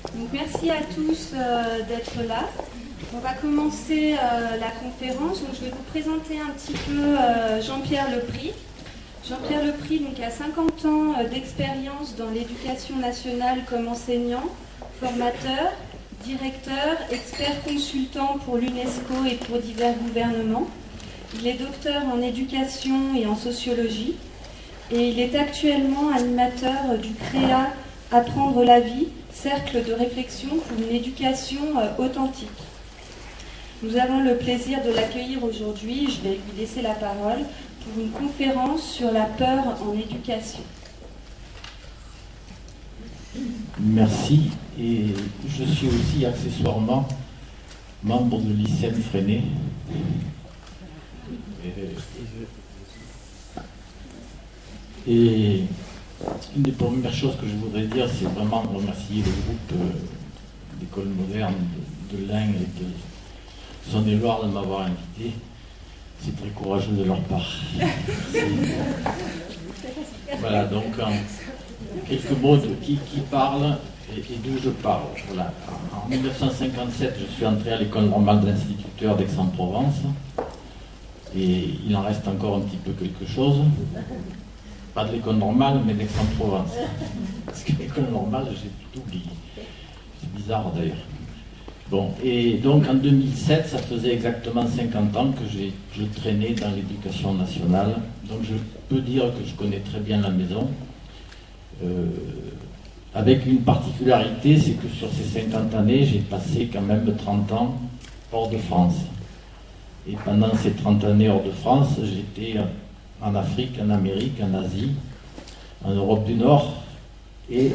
Donc, merci à tous d'être là. On va commencer la conférence. Donc, je vais vous présenter un petit peu Jean-Pierre Lepris. Jean-Pierre Lepris donc, a 50 ans d'expérience dans l'éducation nationale comme enseignant, formateur, directeur, expert consultant pour l'UNESCO et pour divers gouvernements. Il est docteur en éducation et en sociologie et il est actuellement animateur du CREA Apprendre la vie, cercle de réflexion pour une éducation authentique. Nous avons le plaisir de l'accueillir aujourd'hui. Je vais lui laisser la parole pour une conférence sur la peur en éducation. Merci. Et je suis aussi accessoirement membre de l'ICEM Freinet. Et une des premières choses que je voudrais dire, c'est vraiment remercier le groupe d'école moderne de l'Ain et de Saône-et-Loire de m'avoir invité. C'est très courageux de leur part. Voilà, donc quelques mots de qui parle et d'où je parle. Voilà. En 1957, je suis entré à l'école normale d'instituteurs d'Aix-en-Provence et il en reste encore un petit peu quelque chose. Pas de l'école normale, mais d'Aix-en-Provence. Parce que l'école normale, j'ai tout oublié. C'est bizarre d'ailleurs. Bon, et donc en 2007, ça faisait exactement 50 ans que je traînais dans l'éducation nationale. Donc je peux dire que je connais très bien la maison. Avec une particularité, c'est que sur ces 50 années, j'ai passé quand même 30 ans hors de France. Et pendant ces 30 années hors de France, j'étais en Afrique, en Amérique, en Asie, en Europe du Nord et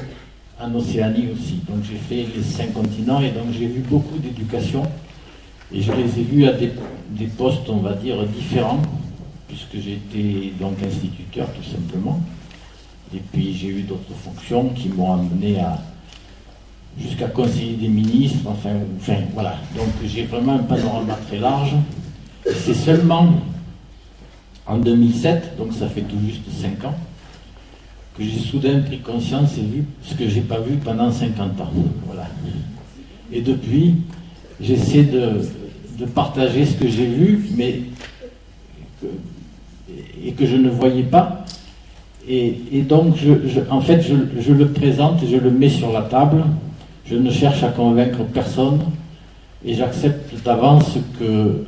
en Océanie aussi. Donc j'ai fait les 5 continents et donc j'ai vu beaucoup d'éducation et je les ai vus à des postes, on va dire, différents, puisque j'étais donc instituteur tout simplement. Et puis j'ai eu d'autres fonctions qui m'ont amené jusqu'à conseiller des ministres, enfin voilà. Donc j'ai vraiment un panorama très large. Et c'est seulement en 2007, donc ça fait tout juste 5 ans, que j'ai soudain pris conscience et vu ce que j'ai pas vu pendant 50 ans. Voilà. Et depuis, j'essaie de partager ce que j'ai vu, mais que je ne voyais pas. Et donc, en fait, je le présente et je le mets sur la table. Je ne cherche à convaincre personne et j'accepte d'avance que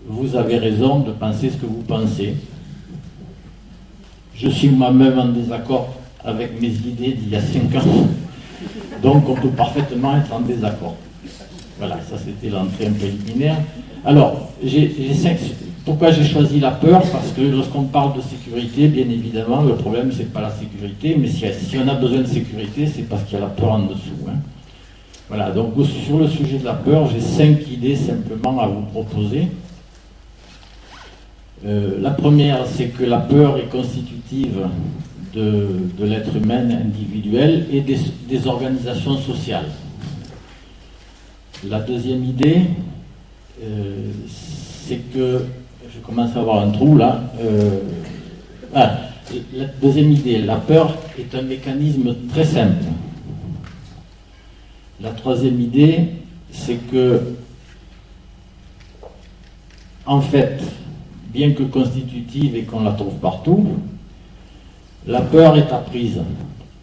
vous avez raison de penser ce que vous pensez. Je suis moi-même en désaccord avec mes idées d'il y a 5 ans. Donc on peut parfaitement être en désaccord. Voilà, ça c'était l'entrée un peu liminaire. Alors, pourquoi j'ai choisi la peur? Parce que lorsqu'on parle de sécurité, bien évidemment, le problème c'est pas la sécurité, mais si on a besoin de sécurité, c'est parce qu'il y a la peur en dessous. Hein. Voilà, donc sur le sujet de la peur, j'ai 5 idées simplement à vous proposer. La première, c'est que la peur est constitutive de l'être humain individuel et des organisations sociales. La deuxième idée, c'est que, je commence à avoir un trou là, la deuxième idée, la peur est un mécanisme très simple. La troisième idée, c'est que, en fait, bien que constitutive et qu'on la trouve partout, la peur est apprise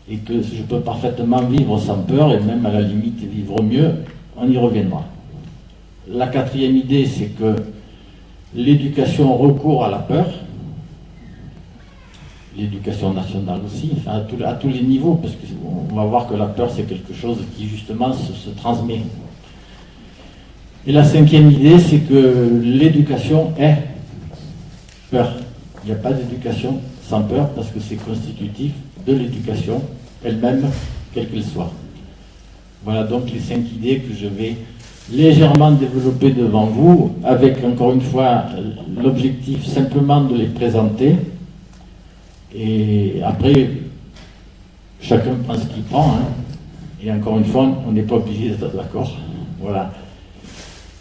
et que je peux parfaitement vivre sans peur et même à la limite vivre mieux, on y reviendra. La quatrième idée, c'est que l'éducation recourt à la peur, l'éducation nationale aussi, enfin à tous les niveaux, parce qu'on va voir que la peur c'est quelque chose qui justement se transmet. Et la cinquième idée, c'est que l'éducation est peur. Il n'y a pas d'éducation sans peur parce que c'est constitutif de l'éducation elle-même, quelle qu'elle soit. Voilà donc les 5 idées que je vais légèrement développer devant vous, avec encore une fois l'objectif simplement de les présenter. Et après, chacun prend ce qu'il prend. Hein. Et encore une fois, on n'est pas obligé d'être d'accord. Voilà.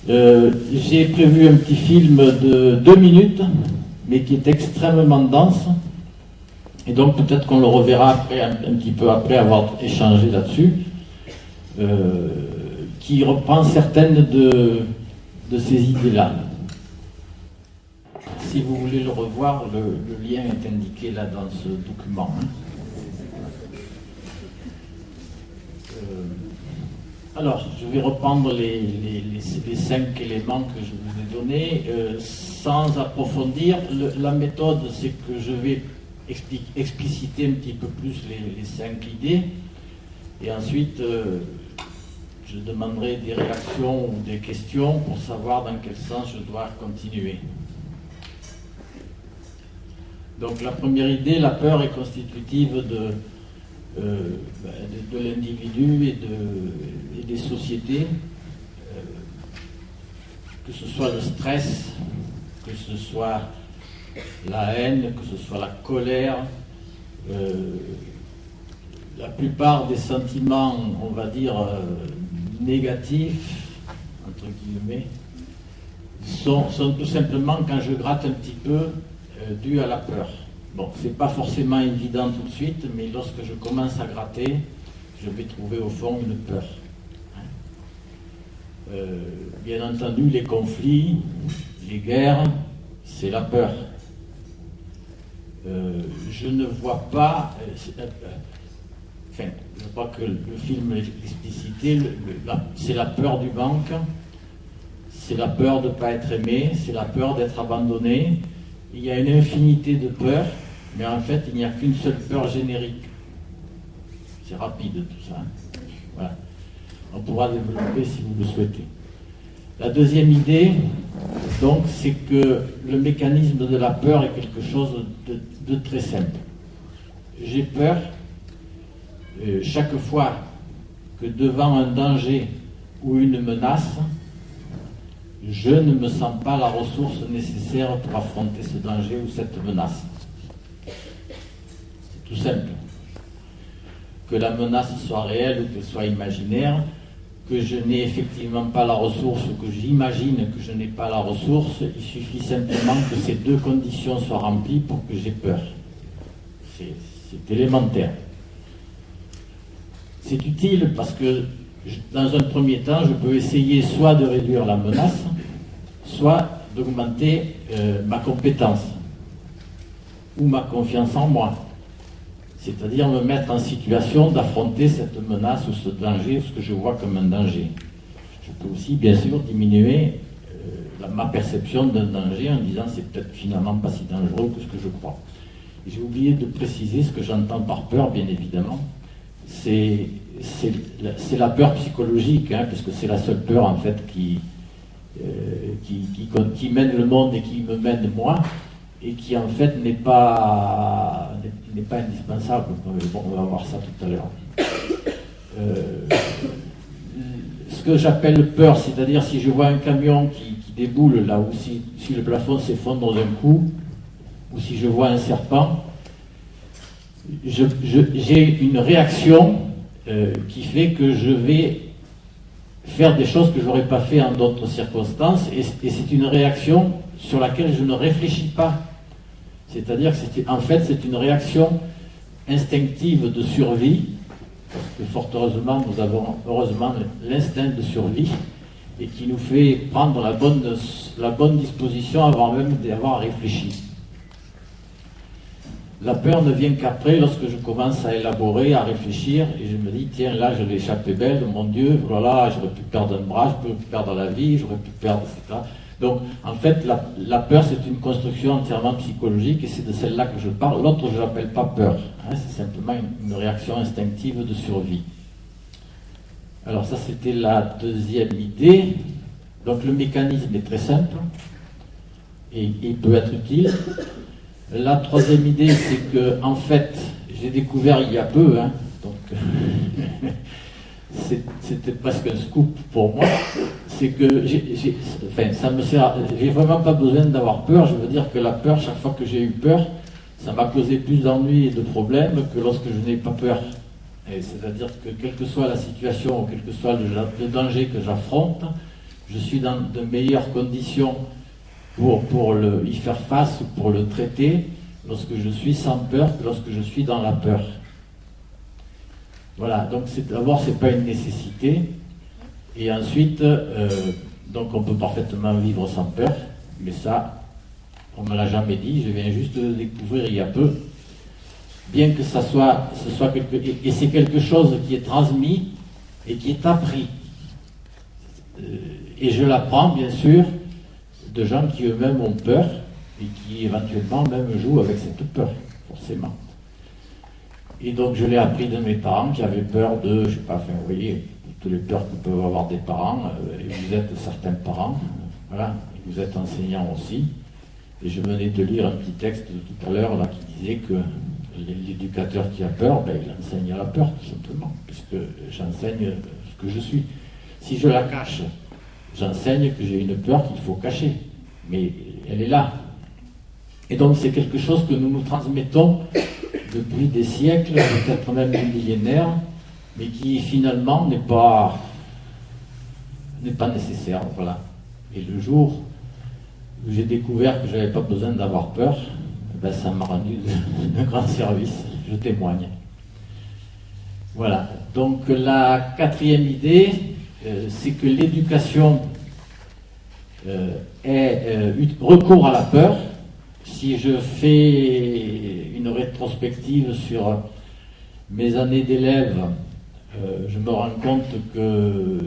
J'ai prévu un petit film de 2 minutes, mais qui est extrêmement dense. Et donc peut-être qu'on le reverra après, un petit peu après avoir échangé là-dessus. qui reprend certaines de ces idées-là. Si vous voulez le revoir, le lien est indiqué là dans ce document. Alors, je vais reprendre les 5 éléments que je vous ai donnés, sans approfondir. La méthode, c'est que je vais expliciter un petit peu plus les 5 idées, et ensuite, je demanderai des réactions ou des questions pour savoir dans quel sens je dois continuer. Donc, la première idée, la peur est constitutive de l'individu et des sociétés, que ce soit le stress, que ce soit la haine, que ce soit la colère, la plupart des sentiments, on va dire, négatifs, entre guillemets, sont tout simplement, quand je gratte un petit peu, dus à la peur. Bon, c'est pas forcément évident tout de suite, mais lorsque je commence à gratter, je vais trouver au fond une peur. Bien entendu, les conflits, les guerres, c'est la peur. Je ne vois pas, enfin, je crois que le film l'explicitait, c'est la peur du manque, c'est la peur de ne pas être aimé, c'est la peur d'être abandonné. Il y a une infinité de peurs, mais en fait, il n'y a qu'une seule peur générique. C'est rapide tout ça. Voilà. On pourra développer si vous le souhaitez. La deuxième idée, donc, c'est que le mécanisme de la peur est quelque chose de très simple. J'ai peur chaque fois que devant un danger ou une menace, je ne me sens pas la ressource nécessaire pour affronter ce danger ou cette menace. C'est tout simple. Que la menace soit réelle ou qu'elle soit imaginaire, que je n'ai effectivement pas la ressource ou que j'imagine que je n'ai pas la ressource, il suffit simplement que ces 2 conditions soient remplies pour que j'ai peur. C'est élémentaire. C'est utile parce que dans un premier temps, je peux essayer soit de réduire la menace, soit d'augmenter ma compétence ou ma confiance en moi. C'est-à-dire me mettre en situation d'affronter cette menace ou ce danger, ce que je vois comme un danger. Je peux aussi, bien sûr, diminuer ma perception d'un danger en disant c'est peut-être finalement pas si dangereux que ce que je crois. J'ai oublié de préciser ce que j'entends par peur, bien évidemment. C'est la peur psychologique, hein, parce que c'est la seule peur en fait qui mène le monde et qui me mène moi, et qui en fait n'est pas indispensable. Bon, on va voir ça tout à l'heure. Ce que j'appelle peur, c'est-à-dire si je vois un camion qui déboule là, ou si le plafond s'effondre d'un coup, ou si je vois un serpent, j'ai une réaction qui fait que je vais faire des choses que je n'aurais pas fait en d'autres circonstances, et c'est une réaction sur laquelle je ne réfléchis pas. C'est-à-dire que en fait c'est une réaction instinctive de survie, parce que fort heureusement nous avons heureusement l'instinct de survie, et qui nous fait prendre la bonne disposition avant même d'avoir réfléchi. La peur ne vient qu'après, lorsque je commence à élaborer, à réfléchir, et je me dis, tiens, là, je l'ai échappé belle, mon Dieu, voilà, j'aurais pu perdre un bras, j'aurais pu perdre la vie, j'aurais pu perdre, etc. Donc, en fait, la peur, c'est une construction entièrement psychologique, et c'est de celle-là que je parle. L'autre, je ne l'appelle pas peur, hein, c'est simplement une réaction instinctive de survie. Alors, ça, c'était la deuxième idée. Donc, le mécanisme est très simple, et il peut être utile. La troisième idée, c'est que, en fait, j'ai découvert il y a peu, hein, donc c'était presque un scoop pour moi, c'est que ça me sert, j'ai vraiment pas besoin d'avoir peur. Je veux dire que la peur, chaque fois que j'ai eu peur, ça m'a causé plus d'ennuis et de problèmes que lorsque je n'ai pas peur. C'est-à-dire que quelle que soit la situation, ou quel que soit le danger que j'affronte, je suis dans de meilleures conditions pour y faire face ou pour le traiter lorsque je suis sans peur que lorsque je suis dans la peur. Voilà, donc d'abord, c'est pas une nécessité. Et ensuite, donc on peut parfaitement vivre sans peur, mais ça, on ne me l'a jamais dit, je viens juste de le découvrir il y a peu. Bien que ce soit et c'est quelque chose qui est transmis et qui est appris. Et je l'apprends, bien sûr, de gens qui eux-mêmes ont peur et qui éventuellement même jouent avec cette peur, forcément. Et donc je l'ai appris de mes parents qui avaient peur de, je sais pas, enfin, vous voyez, toutes les peurs que peuvent avoir des parents, et vous êtes certains parents, voilà, et vous êtes enseignants aussi. Et je venais de lire un petit texte de tout à l'heure là qui disait que l'éducateur qui a peur, ben, il enseigne à la peur, tout simplement, puisque j'enseigne ce que je suis. Si je la cache, j'enseigne que j'ai une peur qu'il faut cacher, mais elle est là. Et donc c'est quelque chose que nous nous transmettons depuis des siècles, peut-être même des millénaires, mais qui finalement n'est pas nécessaire. Voilà. Et le jour où j'ai découvert que je n'avais pas besoin d'avoir peur, ben ça m'a rendu un grand service, je témoigne. Voilà. Donc la quatrième idée, c'est que l'éducation est recours à la peur. Si je fais une rétrospective sur mes années d'élève, je me rends compte que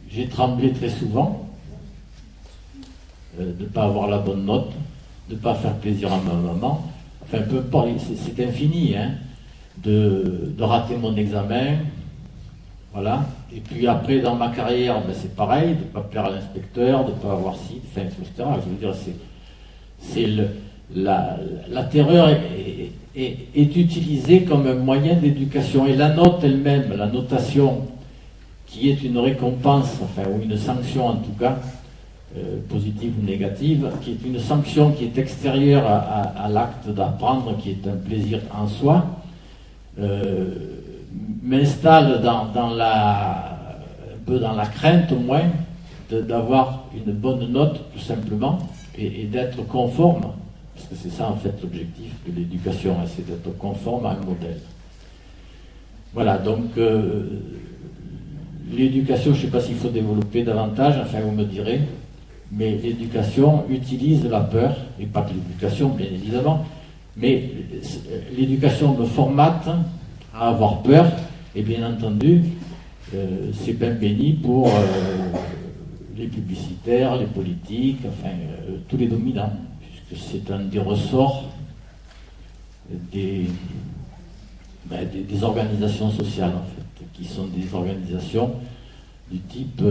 j'ai tremblé très souvent de ne pas avoir la bonne note, de ne pas faire plaisir à ma maman. Enfin, peu importe, c'est infini, hein, de rater mon examen. Voilà. Et puis après, dans ma carrière, ben, c'est pareil, de ne pas plaire à l'inspecteur, de ne pas avoir ci, enfin, etc. Je veux dire, la terreur est utilisée comme un moyen d'éducation. Et la note elle-même, la notation, qui est une récompense, enfin, ou une sanction en tout cas, positive ou négative, qui est une sanction qui est extérieure à l'acte d'apprendre, qui est un plaisir en soi, m'installe un peu dans la crainte au moins d'avoir une bonne note tout simplement et d'être conforme, parce que c'est ça en fait l'objectif de l'éducation, hein, c'est d'être conforme à un modèle. Voilà, donc l'éducation, je ne sais pas s'il faut développer davantage, enfin vous me direz, mais l'éducation utilise la peur, et pas que l'éducation bien évidemment, mais l'éducation me formate à avoir peur, et bien entendu, c'est bien béni pour les publicitaires, les politiques, enfin tous les dominants, puisque c'est un des ressorts des organisations sociales en fait, qui sont des organisations du type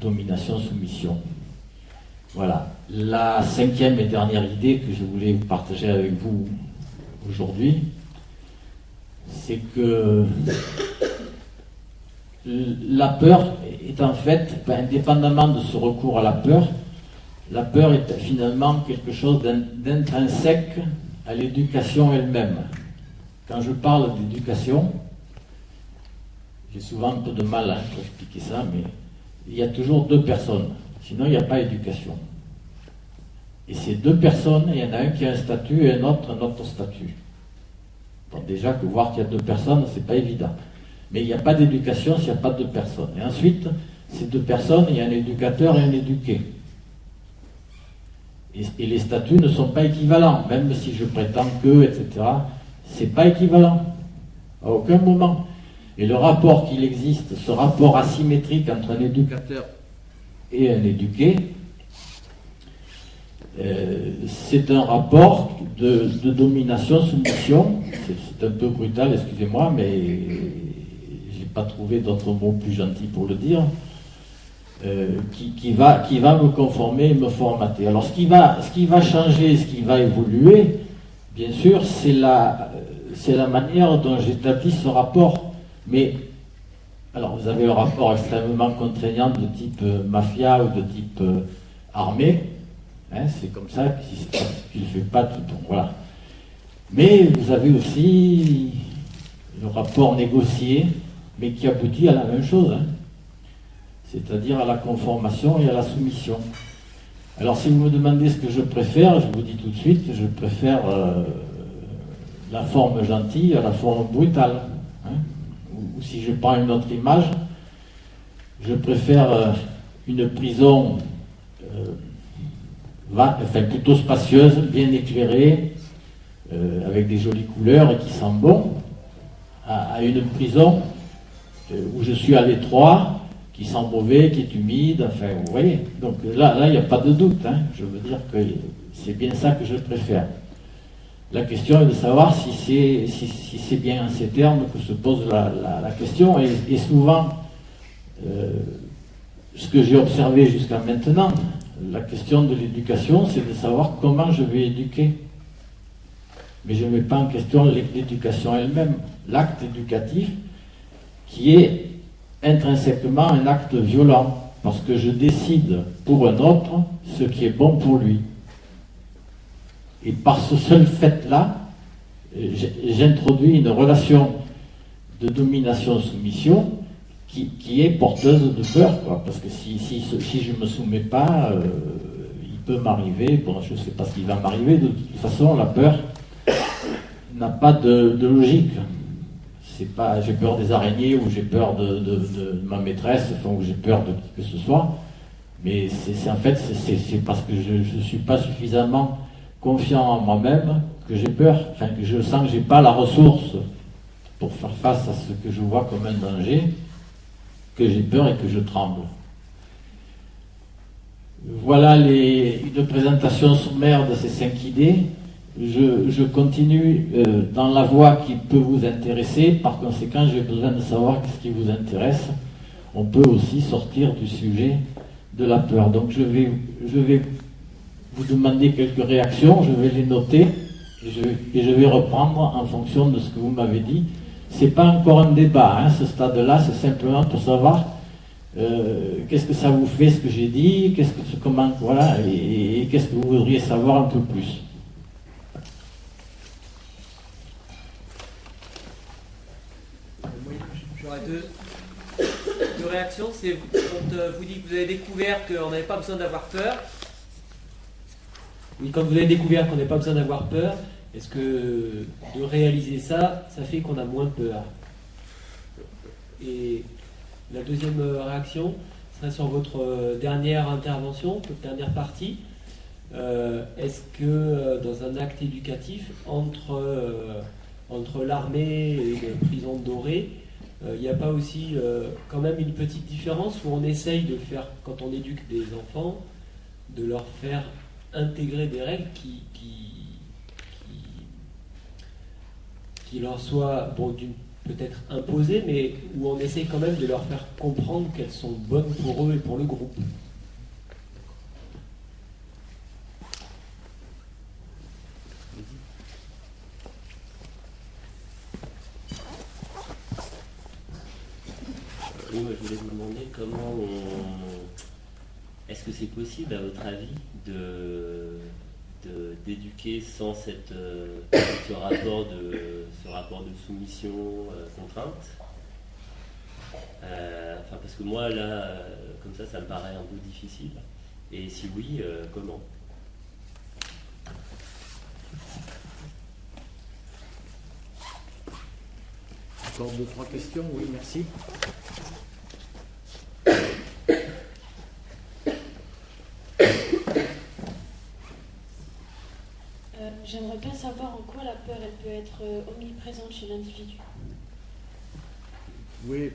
domination-soumission. Voilà. La cinquième et dernière idée que je voulais partager avec vous aujourd'hui, c'est que la peur est en fait, indépendamment de ce recours à la peur est finalement quelque chose d'intrinsèque à l'éducation elle-même. Quand je parle d'éducation, j'ai souvent un peu de mal pour expliquer ça, mais il y a toujours deux personnes, sinon il n'y a pas éducation. Et ces deux personnes, il y en a un qui a un statut et un autre statut. Bon, déjà que voir qu'il y a deux personnes, c'est pas évident. Mais il n'y a pas d'éducation s'il n'y a pas deux personnes. Et ensuite, ces deux personnes, il y a un éducateur et un éduqué. Et les statuts ne sont pas équivalents, même si je prétends que, etc. C'est pas équivalent, à aucun moment. Et le rapport qu'il existe, ce rapport asymétrique entre un éducateur et un éduqué, c'est un rapport de domination-soumission. C'est un peu brutal, excusez-moi, mais j'ai pas trouvé d'autres mots plus gentils pour le dire. Qui va me conformer et me formater. Alors ce qui va changer, ce qui va évoluer, bien sûr, c'est la manière dont j'établis ce rapport. Mais, alors vous avez un rapport extrêmement contraignant de type mafia ou de type armée, hein, c'est comme ça, si tu ne le fais pas, tout bon, voilà. Mais vous avez aussi le rapport négocié, mais qui aboutit à la même chose, hein, c'est-à-dire à la conformation et à la soumission. Alors si vous me demandez ce que je préfère, je vous dis tout de suite, je préfère la forme gentille à la forme brutale. ou si je prends une autre image, je préfère une prison plutôt spacieuse, bien éclairée, avec des jolies couleurs et qui sent bon, à une prison où je suis à l'étroit, qui sent mauvais, qui est humide, enfin, vous voyez. Donc là, il n'y a pas de doute, hein. Je veux dire que c'est bien ça que je préfère. La question est de savoir si c'est bien en ces termes que se pose la question, et souvent, ce que j'ai observé jusqu'à maintenant, la question de l'éducation, c'est de savoir comment je vais éduquer. Mais je ne mets pas en question l'éducation elle-même, l'acte éducatif, qui est intrinsèquement un acte violent, parce que je décide pour un autre ce qui est bon pour lui. Et par ce seul fait-là, j'introduis une relation de domination-soumission qui est porteuse de peur, quoi. Parce que si je ne me soumets pas, il peut m'arriver, bon, je ne sais pas ce qui va m'arriver, de toute façon, la peur n'a pas de logique. C'est pas j'ai peur des araignées, ou j'ai peur de ma maîtresse, enfin, ou j'ai peur de qui que ce soit, mais c'est parce que je ne suis pas suffisamment confiant en moi-même que j'ai peur, enfin que je sens que j'ai pas la ressource pour faire face à ce que je vois comme un danger, que j'ai peur et que je tremble. Voilà une présentation sommaire de ces 5 idées. Je continue dans la voie qui peut vous intéresser. Par conséquent, j'ai besoin de savoir ce qui vous intéresse. On peut aussi sortir du sujet de la peur. Donc je vais vous demander quelques réactions, je vais les noter et je vais reprendre en fonction de ce que vous m'avez dit. C'est pas encore un débat, hein, ce stade-là, c'est simplement pour savoir qu'est-ce que ça vous fait ce que j'ai dit, voilà, et qu'est-ce que vous voudriez savoir un peu plus. J'aurais deux réactions. C'est quand vous dites que vous avez découvert qu'on n'avait pas besoin d'avoir peur. Oui, quand vous avez découvert qu'on n'avait pas besoin d'avoir peur, est-ce que de réaliser ça, ça fait qu'on a moins peur? Et la deuxième réaction serait sur votre dernière intervention, votre dernière partie. Est-ce que dans un acte éducatif, entre l'armée et une prison dorée, il n'y a pas aussi quand même une petite différence où on essaye de faire, quand on éduque des enfants, de leur faire intégrer des règles qui leur soient, bon, peut-être imposées, mais où on essaye quand même de leur faire comprendre qu'elles sont bonnes pour eux et pour le groupe. Oui, moi je voulais vous demander est-ce que c'est possible, à votre avis, d'éduquer sans ce rapport de soumission, contrainte. Parce que moi là, comme ça me paraît un peu difficile. Et si oui, comment? Encore 2-3 questions, oui, merci. J'aimerais bien savoir en quoi la peur elle peut être omniprésente chez l'individu. Oui,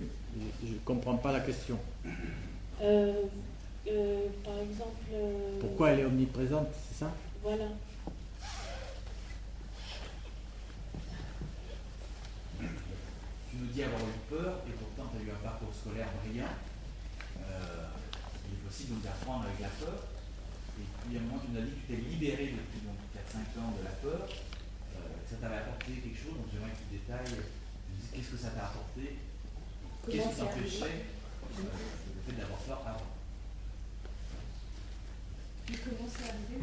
je ne comprends pas la question. Par exemple... Pourquoi elle est omniprésente, c'est ça? Voilà. Tu nous dis avoir eu peur et pourtant tu as eu un parcours scolaire brillant. Il est possible donc d'apprendre avec la peur. Et puis à un moment tu nous as dit que tu t'es libéré depuis 4-5 ans de la peur, que ça t'avait apporté quelque chose, donc j'aimerais que tu détailles, qu'est-ce que ça t'a apporté, qu'est-ce qui t'empêchait le fait d'avoir peur avant. Comment c'est arrivé?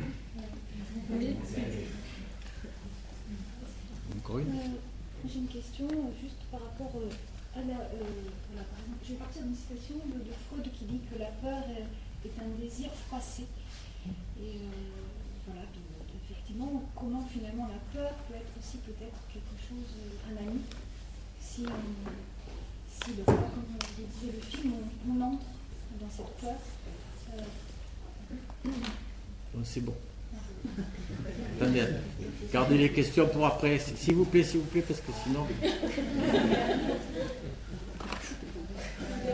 Encore une? J'ai une question juste par rapport à par exemple, je vais partir d'une citation de Freud qui dit que la peur est un désir froissé. Et voilà, effectivement, comment finalement la peur peut être aussi peut-être quelque chose, un ami, si si, comme le disait le film, on entre dans cette peur. C'est bon. Attendez, gardez les questions pour après, s'il vous plaît, parce que sinon...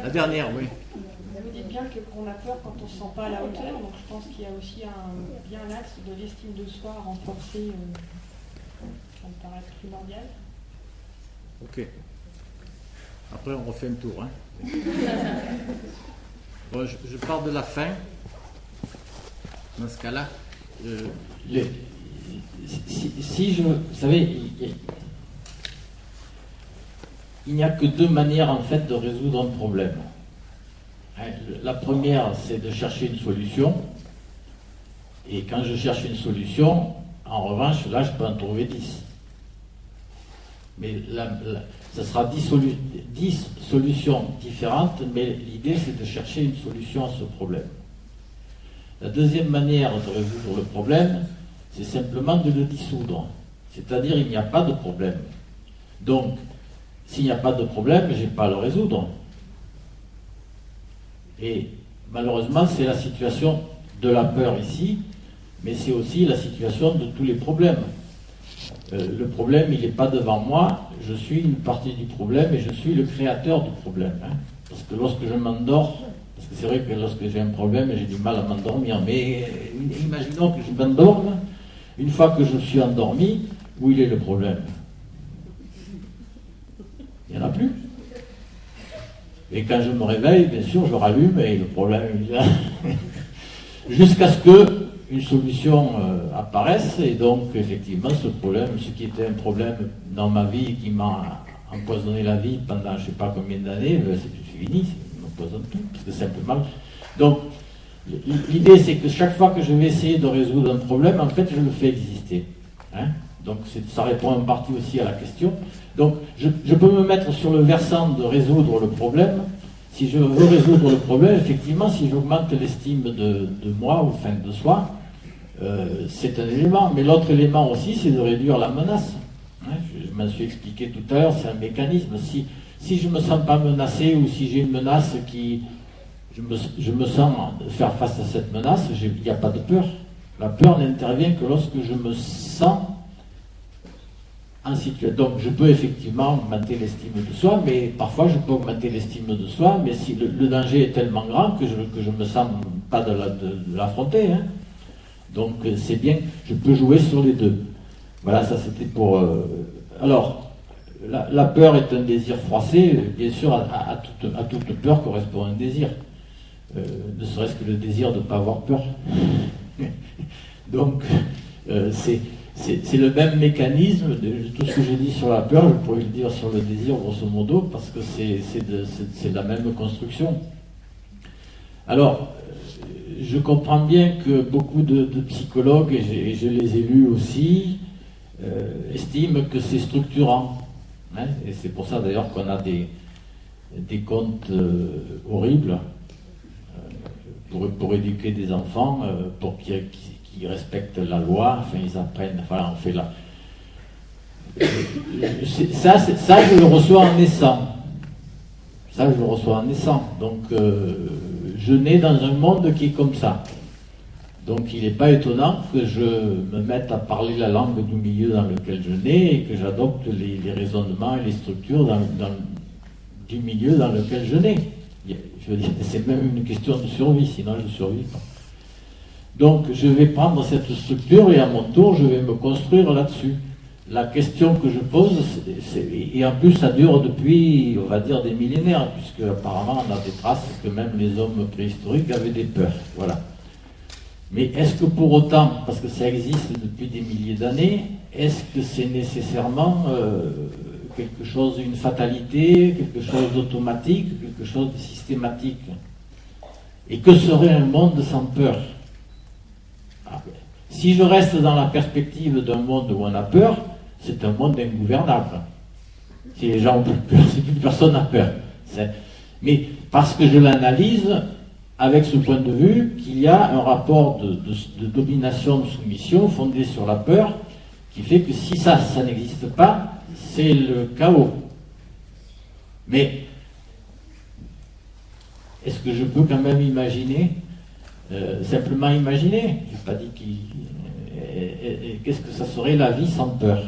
La dernière, oui. Vous dites bien qu'on a peur quand on ne se sent pas à la hauteur, donc je pense qu'il y a aussi bien l'axe de l'estime de soi renforcée, ça me paraît primordial. Ok. Après, on refait un tour. Hein. Bon, je pars de la fin. Dans ce cas-là, vous savez, il n'y a que deux manières en fait de résoudre un problème. La première, c'est de chercher une solution. Et quand je cherche une solution, en revanche, là, je peux en trouver 10. Mais ça sera 10 solutions différentes, mais l'idée, c'est de chercher une solution à ce problème. La deuxième manière de résoudre le problème, c'est simplement de le dissoudre. C'est-à-dire, il n'y a pas de problème. Donc, s'il n'y a pas de problème, je n'ai pas à le résoudre. Et malheureusement, c'est la situation de la peur ici, mais c'est aussi la situation de tous les problèmes. Le problème, il n'est pas devant moi, je suis une partie du problème et je suis le créateur du problème. Hein. Parce que lorsque je m'endors, parce que c'est vrai que lorsque j'ai un problème, j'ai du mal à m'endormir, mais imaginons que je m'endorme, une fois que je suis endormi, où il est le problème? Il n'y en a plus. Et quand je me réveille, bien sûr, je rallume et le problème il est là. Jusqu'à ce qu'une solution apparaisse, et donc effectivement ce problème, ce qui était un problème dans ma vie, qui m'a empoisonné la vie pendant je ne sais pas combien d'années, c'est fini, ça m'empoisonne tout, parce que simplement... Donc l'idée c'est que chaque fois que je vais essayer de résoudre un problème, en fait je le fais exister. Hein. Donc ça répond en partie aussi à la question. Donc je peux me mettre sur le versant de résoudre le problème. Si je veux résoudre le problème, effectivement, si j'augmente l'estime de moi, ou enfin de soi, c'est un élément. Mais l'autre élément aussi, c'est de réduire la menace. Hein, je m'en suis expliqué tout à l'heure, c'est un mécanisme. Si je ne me sens pas menacé, ou si j'ai une menace qui... Je me sens faire face à cette menace, il n'y a pas de peur. La peur n'intervient que lorsque je me sens en situation. Donc je peux effectivement augmenter l'estime de soi, mais parfois je peux augmenter l'estime de soi, mais si le danger est tellement grand que je me sens pas de l'affronter. Hein. Donc c'est bien, je peux jouer sur les deux. Voilà, ça c'était pour... Alors, la peur est un désir froissé, bien sûr, à toute peur correspond un désir. Ne serait-ce que le désir de ne pas avoir peur. Donc, c'est le même mécanisme, de tout ce que j'ai dit sur la peur, je pourrais le dire sur le désir, grosso modo, parce que c'est la même construction. Alors, je comprends bien que beaucoup de psychologues, et je les ai lus aussi, estiment que c'est structurant. Hein, et c'est pour ça d'ailleurs qu'on a des contes horribles pour éduquer des enfants, pour qu'ils respectent la loi, enfin ils apprennent, enfin on fait là. Ça je le reçois en naissant. Ça je le reçois en naissant. Donc je nais dans un monde qui est comme ça. Donc il n'est pas étonnant que je me mette à parler la langue du milieu dans lequel je nais et que j'adopte les raisonnements et les structures du milieu dans lequel je nais. Je veux dire, c'est même une question de survie, sinon je ne survis pas. Donc je vais prendre cette structure et à mon tour je vais me construire là-dessus. La question que je pose, et en plus ça dure depuis, on va dire, des millénaires, puisque apparemment on a des traces que même les hommes préhistoriques avaient des peurs. Voilà. Mais est-ce que pour autant, parce que ça existe depuis des milliers d'années, est-ce que c'est nécessairement quelque chose, une fatalité, quelque chose d'automatique, quelque chose de systématique? Et que serait un monde sans peur? Si je reste dans la perspective d'un monde où on a peur, c'est un monde ingouvernable. Si les gens ont plus peur, si plus personne n'a peur. Mais parce que je l'analyse avec ce point de vue qu'il y a un rapport de domination, de soumission fondé sur la peur, qui fait que si ça n'existe pas, c'est le chaos. Mais est-ce que je peux quand même imaginer, simplement imaginer, je n'ai pas dit qu'est-ce que ça serait la vie sans peur?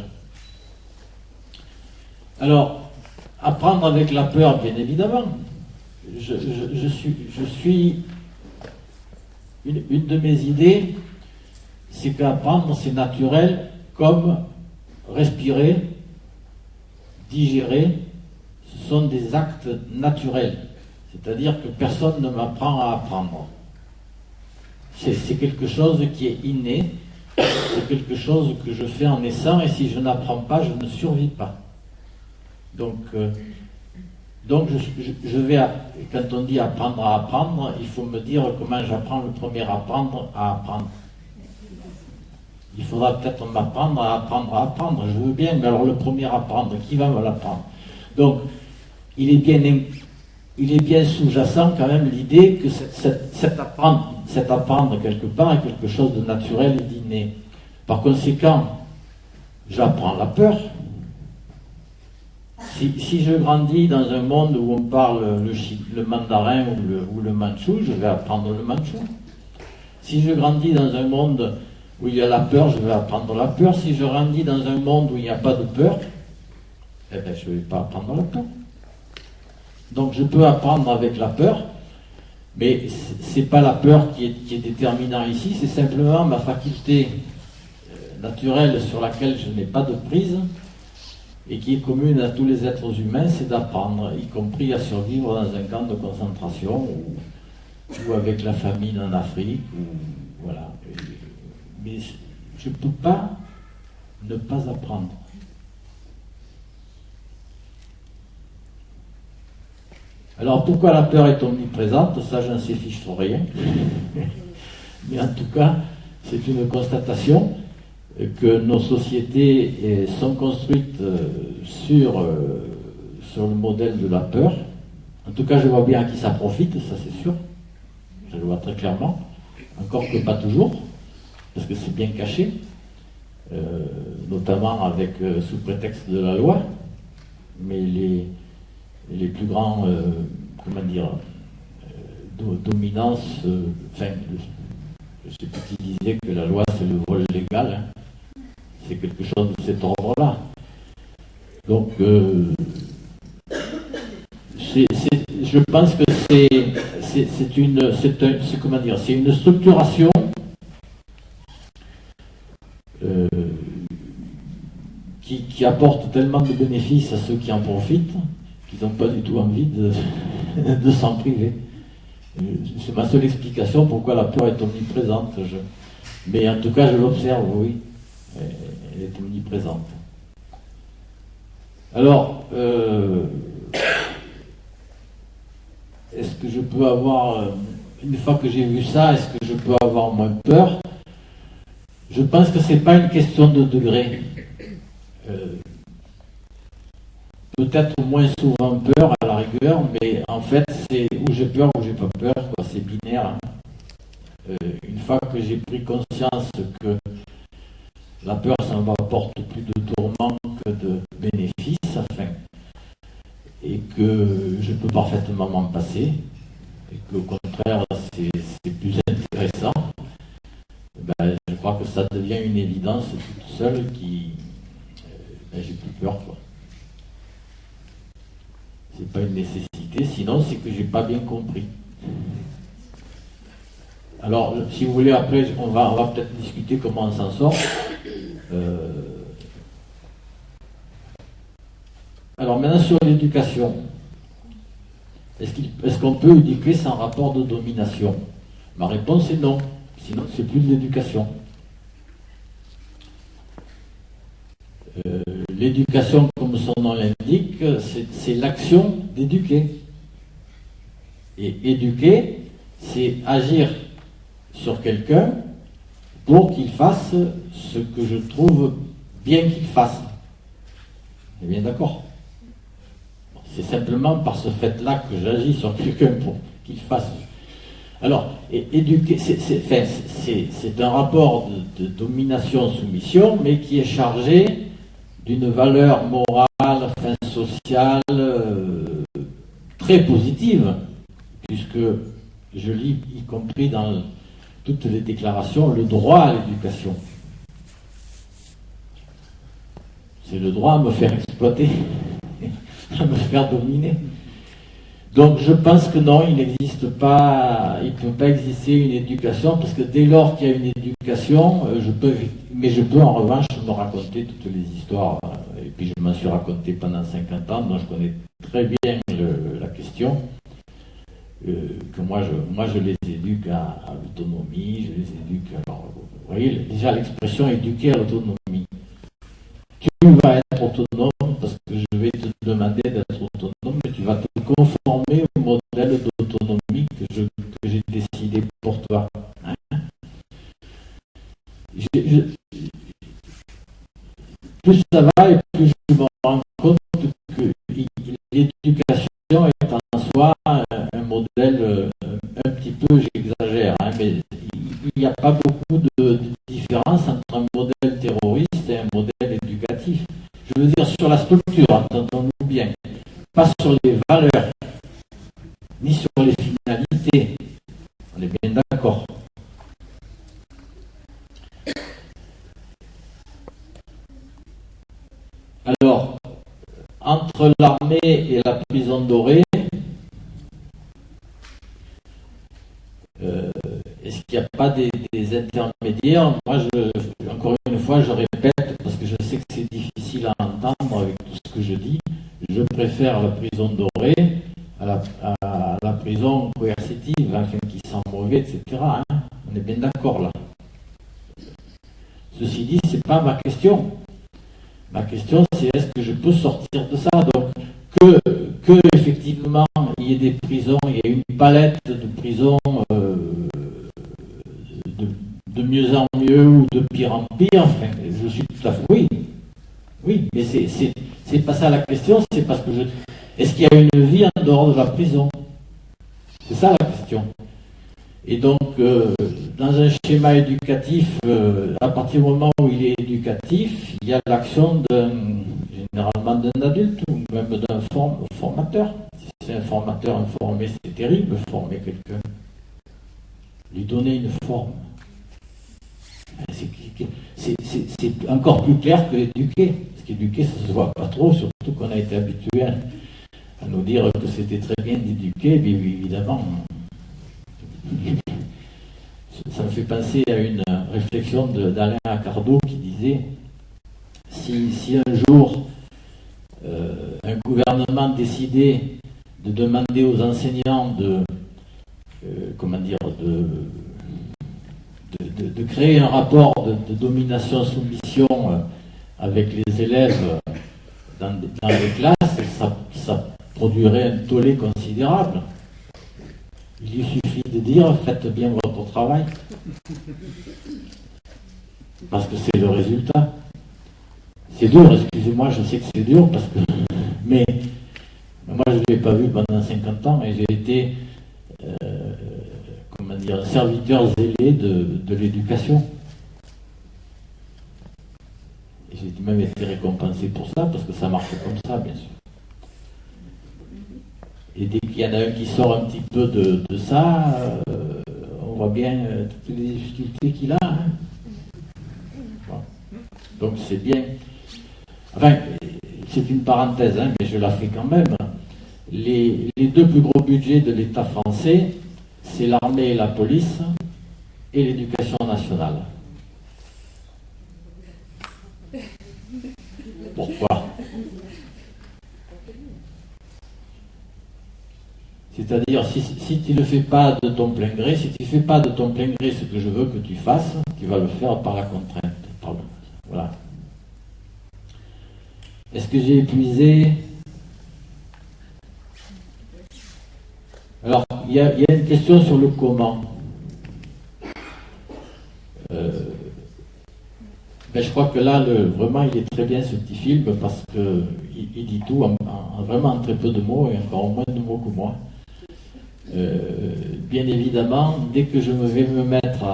Alors, apprendre avec la peur, bien évidemment. Je suis une de mes idées, c'est qu'apprendre, c'est naturel, comme respirer, digérer, ce sont des actes naturels. C'est-à-dire que personne ne m'apprend à apprendre. C'est quelque chose qui est inné, c'est quelque chose que je fais en naissant, et si je n'apprends pas, je ne survis pas. Donc je vais, quand on dit apprendre à apprendre, il faut me dire comment j'apprends le premier apprendre à apprendre. Il faudra peut-être m'apprendre à apprendre à apprendre, je veux bien, mais alors le premier apprendre, qui va me l'apprendre? Donc, il est bien sous-jacent quand même l'idée que cet apprendre quelque part est quelque chose de naturel et d'inné. Par conséquent, j'apprends la peur. Si je grandis dans un monde où on parle le mandarin ou le mandchou, je vais apprendre le mandchou. Si je grandis dans un monde où il y a la peur, je vais apprendre la peur. Si je grandis dans un monde où il n'y a pas de peur, eh bien, je ne vais pas apprendre la peur. Donc je peux apprendre avec la peur, mais ce n'est pas la peur qui est déterminant ici, c'est simplement ma faculté naturelle sur laquelle je n'ai pas de prise, et qui est commune à tous les êtres humains, c'est d'apprendre, y compris à survivre dans un camp de concentration ou avec la famine en Afrique. Voilà. Mais je ne peux pas ne pas apprendre. Alors pourquoi la peur est omniprésente? Ça, j'en sais fiche rien. Mais en tout cas, c'est une constatation que nos sociétés sont construites sur le modèle de la peur. En tout cas, je vois bien à qui ça profite, ça c'est sûr. Je le vois très clairement. Encore que pas toujours, parce que c'est bien caché, notamment avec sous prétexte de la loi. Mais les plus grands, dominances, enfin, je sais plus qui disait que la loi c'est le vol légal, hein. C'est quelque chose de cet ordre-là. Donc, je pense que c'est une structuration qui apporte tellement de bénéfices à ceux qui en profitent qu'ils n'ont pas du tout envie de s'en priver. C'est ma seule explication pourquoi la peur est omniprésente. Mais en tout cas, je l'observe, oui. Elle est omniprésente. Alors, est-ce que je peux avoir, une fois que j'ai vu ça, est-ce que je peux avoir moins peur? Je pense que ce n'est pas une question de degré. Peut-être moins souvent peur à la rigueur, mais en fait, c'est où j'ai peur ou j'ai pas peur, quoi. C'est binaire. Une fois que j'ai pris conscience que la peur, ça ne m'apporte plus de tourments que de bénéfices, enfin, et que je peux parfaitement m'en passer, et qu'au contraire, c'est plus intéressant, ben, je crois que ça devient une évidence toute seule j'ai plus peur, quoi. C'est pas une nécessité, sinon c'est que j'ai pas bien compris. Alors, si vous voulez, après, on va peut-être discuter comment on s'en sort. Alors maintenant sur l'éducation, est-ce qu'on peut éduquer sans rapport de domination? Ma réponse est non, sinon c'est plus de l'éducation. L'éducation, comme son nom l'indique, c'est l'action d'éduquer. Et éduquer, c'est agir sur quelqu'un pour qu'il fasse ce que je trouve bien qu'il fasse. On est bien d'accord? C'est simplement par ce fait-là que j'agis sur quelqu'un pour qu'il fasse. Alors, éduquer, c'est un rapport de domination-soumission, mais qui est chargé d'une valeur morale, sociale, très positive, puisque je lis, y compris dans toutes les déclarations, le droit à l'éducation. C'est le droit à me faire exploiter, à me faire dominer. Donc je pense que non, il n'existe pas, il ne peut pas exister une éducation, parce que dès lors qu'il y a une éducation, je peux en revanche me raconter toutes les histoires, et puis je m'en suis raconté pendant 50 ans, donc je connais très bien la question, que moi je les éduque à l'autonomie, je les éduque, alors, vous voyez, déjà l'expression éduquer à l'autonomie. Tu vas être autonome parce que je vais te demander d'être autonome, mais tu vas te conformer au modèle d'autonomie que j'ai décidé pour toi. Hein? Plus ça va et plus je me rends compte que l'éducation est en soi un modèle un petit peu, j'exagère, hein, mais il n'y a pas beaucoup de différence entre un modèle terroriste et un modèle éducatif. Je veux dire sur la structure, entendons-nous bien, pas sur les valeurs, ni sur les finalités. On est bien d'accord. Alors, entre l'armée et la prison dorée, est-ce qu'il n'y a pas des intermédiaires? Moi, encore une fois, je répète, parce que je sais que c'est difficile à entendre avec tout ce que je dis, je préfère la prison dorée à la prison coercitive, enfin, qui sent mauvais, etc. Hein. On est bien d'accord là. Ceci dit, ce n'est pas ma question. Ma question, c'est est-ce que je peux sortir de ça? Donc, que effectivement, il y ait des prisons, il y a une palette de prisons de mieux en mieux ou de pire en pire, enfin, je suis tout à fait... Oui, mais c'est pas ça la question, c'est parce que est-ce qu'il y a une vie en dehors de la prison? C'est ça la question. Et donc, dans un schéma éducatif, à partir du moment où il est éducatif, il y a l'action généralement d'un adulte ou même d'un formateur. Si c'est un formateur informé, c'est terrible, former quelqu'un. Lui donner une forme. C'est encore plus clair que éduquer. Parce qu'éduquer, ça ne se voit pas trop, surtout qu'on a été habitué à nous dire que c'était très bien d'éduquer, mais évidemment... Ça me fait penser à une réflexion d'Alain Accardo qui disait si un jour un gouvernement décidait de demander aux enseignants de créer un rapport de domination-soumission avec les élèves dans les classes, ça produirait un tollé considérable. Il lui suffit de dire faites bien votre travail. Parce que c'est le résultat. C'est dur, excusez-moi, je sais que c'est dur, parce que. Mais moi je ne l'ai pas vu pendant 50 ans, et j'ai été serviteur zélé de l'éducation. Et j'ai même été récompensé pour ça, parce que ça marche comme ça, bien sûr. Et dès qu'il y en a un qui sort un petit peu de ça, on voit bien toutes les difficultés qu'il a. Hein. Bon. Donc c'est bien. Enfin, c'est une parenthèse, hein, mais je la fais quand même. Les deux plus gros budgets de l'État français, c'est l'armée et la police, et l'éducation nationale. Pourquoi ? C'est-à-dire, si tu ne le fais pas de ton plein gré, si tu ne fais pas de ton plein gré ce que je veux que tu fasses, tu vas le faire par la contrainte. Pardon. Voilà. Est-ce que j'ai épuisé? Alors, il y a une question sur le comment. Mais je crois que là, vraiment, il est très bien ce petit film parce qu'il dit tout vraiment en très peu de mots et encore moins de mots que moi. Bien évidemment, dès que je vais me mettre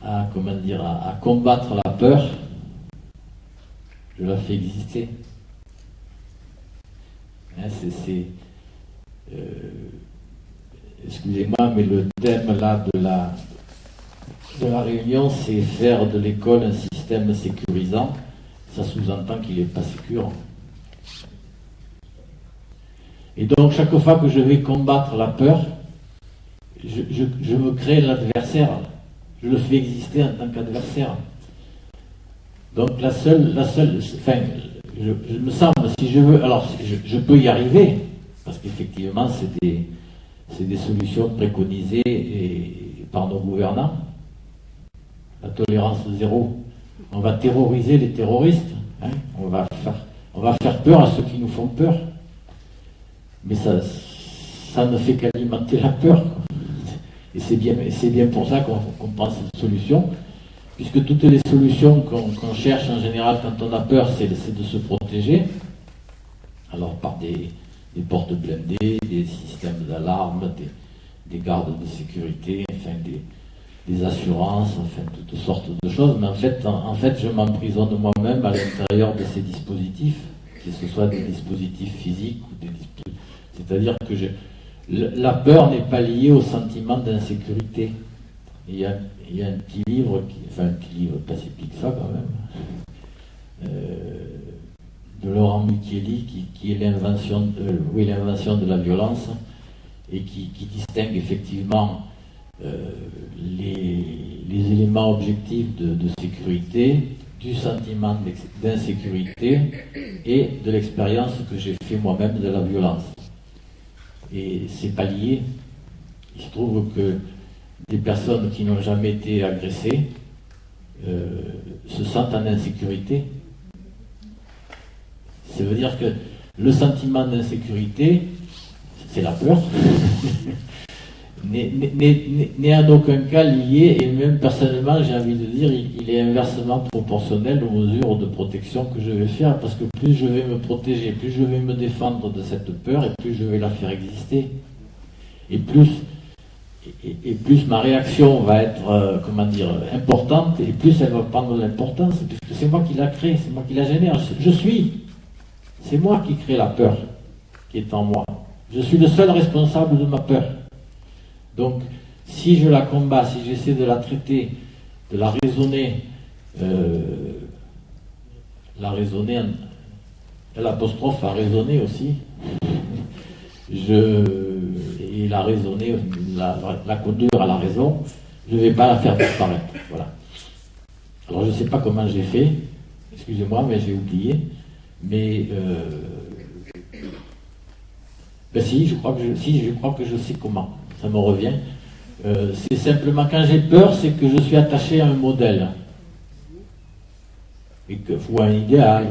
à combattre la peur, je la fais exister. Hein, excusez-moi, mais le thème là de la réunion, c'est faire de l'école un système sécurisant. Ça sous-entend qu'il n'est pas sécure. Et donc, chaque fois que je vais combattre la peur, je me crée l'adversaire. Je le fais exister en tant qu'adversaire. Donc, enfin, je me semble, si je veux, alors je peux y arriver, parce qu'effectivement, c'est des solutions préconisées par nos gouvernants. La tolérance zéro. On va terroriser les terroristes. Hein, on va faire peur à ceux qui nous font peur. Mais ça ne fait qu'alimenter la peur. Et c'est bien pour ça qu'on prend cette solution. Puisque toutes les solutions qu'on cherche en général quand on a peur, c'est de se protéger. Alors par des portes blindées, des systèmes d'alarme, des gardes de sécurité, enfin des assurances, enfin toutes sortes de choses. Mais en fait je m'emprisonne moi-même à l'intérieur de ces dispositifs, que ce soit des dispositifs physiques ou des dispositifs. C'est-à-dire que la peur n'est pas liée au sentiment d'insécurité. Il y a un petit livre, un petit livre pas si petit que ça quand même, de Laurent Micheli, qui est l'invention de la violence, et qui distingue effectivement les éléments objectifs de sécurité, du sentiment d'insécurité et de l'expérience que j'ai fait moi-même de la violence. Et c'est pas lié. Il se trouve que des personnes qui n'ont jamais été agressées se sentent en insécurité. Ça veut dire que le sentiment d'insécurité, c'est la peur, n'est en aucun cas lié, et même personnellement, j'ai envie de dire, il est inversement proportionnel aux mesures de protection que je vais faire, parce que plus je vais me protéger, plus je vais me défendre de cette peur, et plus je vais la faire exister. Et plus ma réaction va être, importante, et plus elle va prendre de l'importance, puisque c'est moi qui la crée, c'est moi qui la génère. C'est moi qui crée la peur qui est en moi. Je suis le seul responsable de ma peur. Donc, si je la combats, si j'essaie de la traiter, de la raisonner, l'apostrophe à raisonner aussi, et la raisonner, la conduire à la raison, je ne vais pas la faire disparaître. Voilà. Alors, je ne sais pas comment j'ai fait, excusez-moi, mais j'ai oublié, mais je crois que je sais comment. Ça me revient. C'est simplement quand j'ai peur, c'est que je suis attaché à un modèle. Ou un idéal,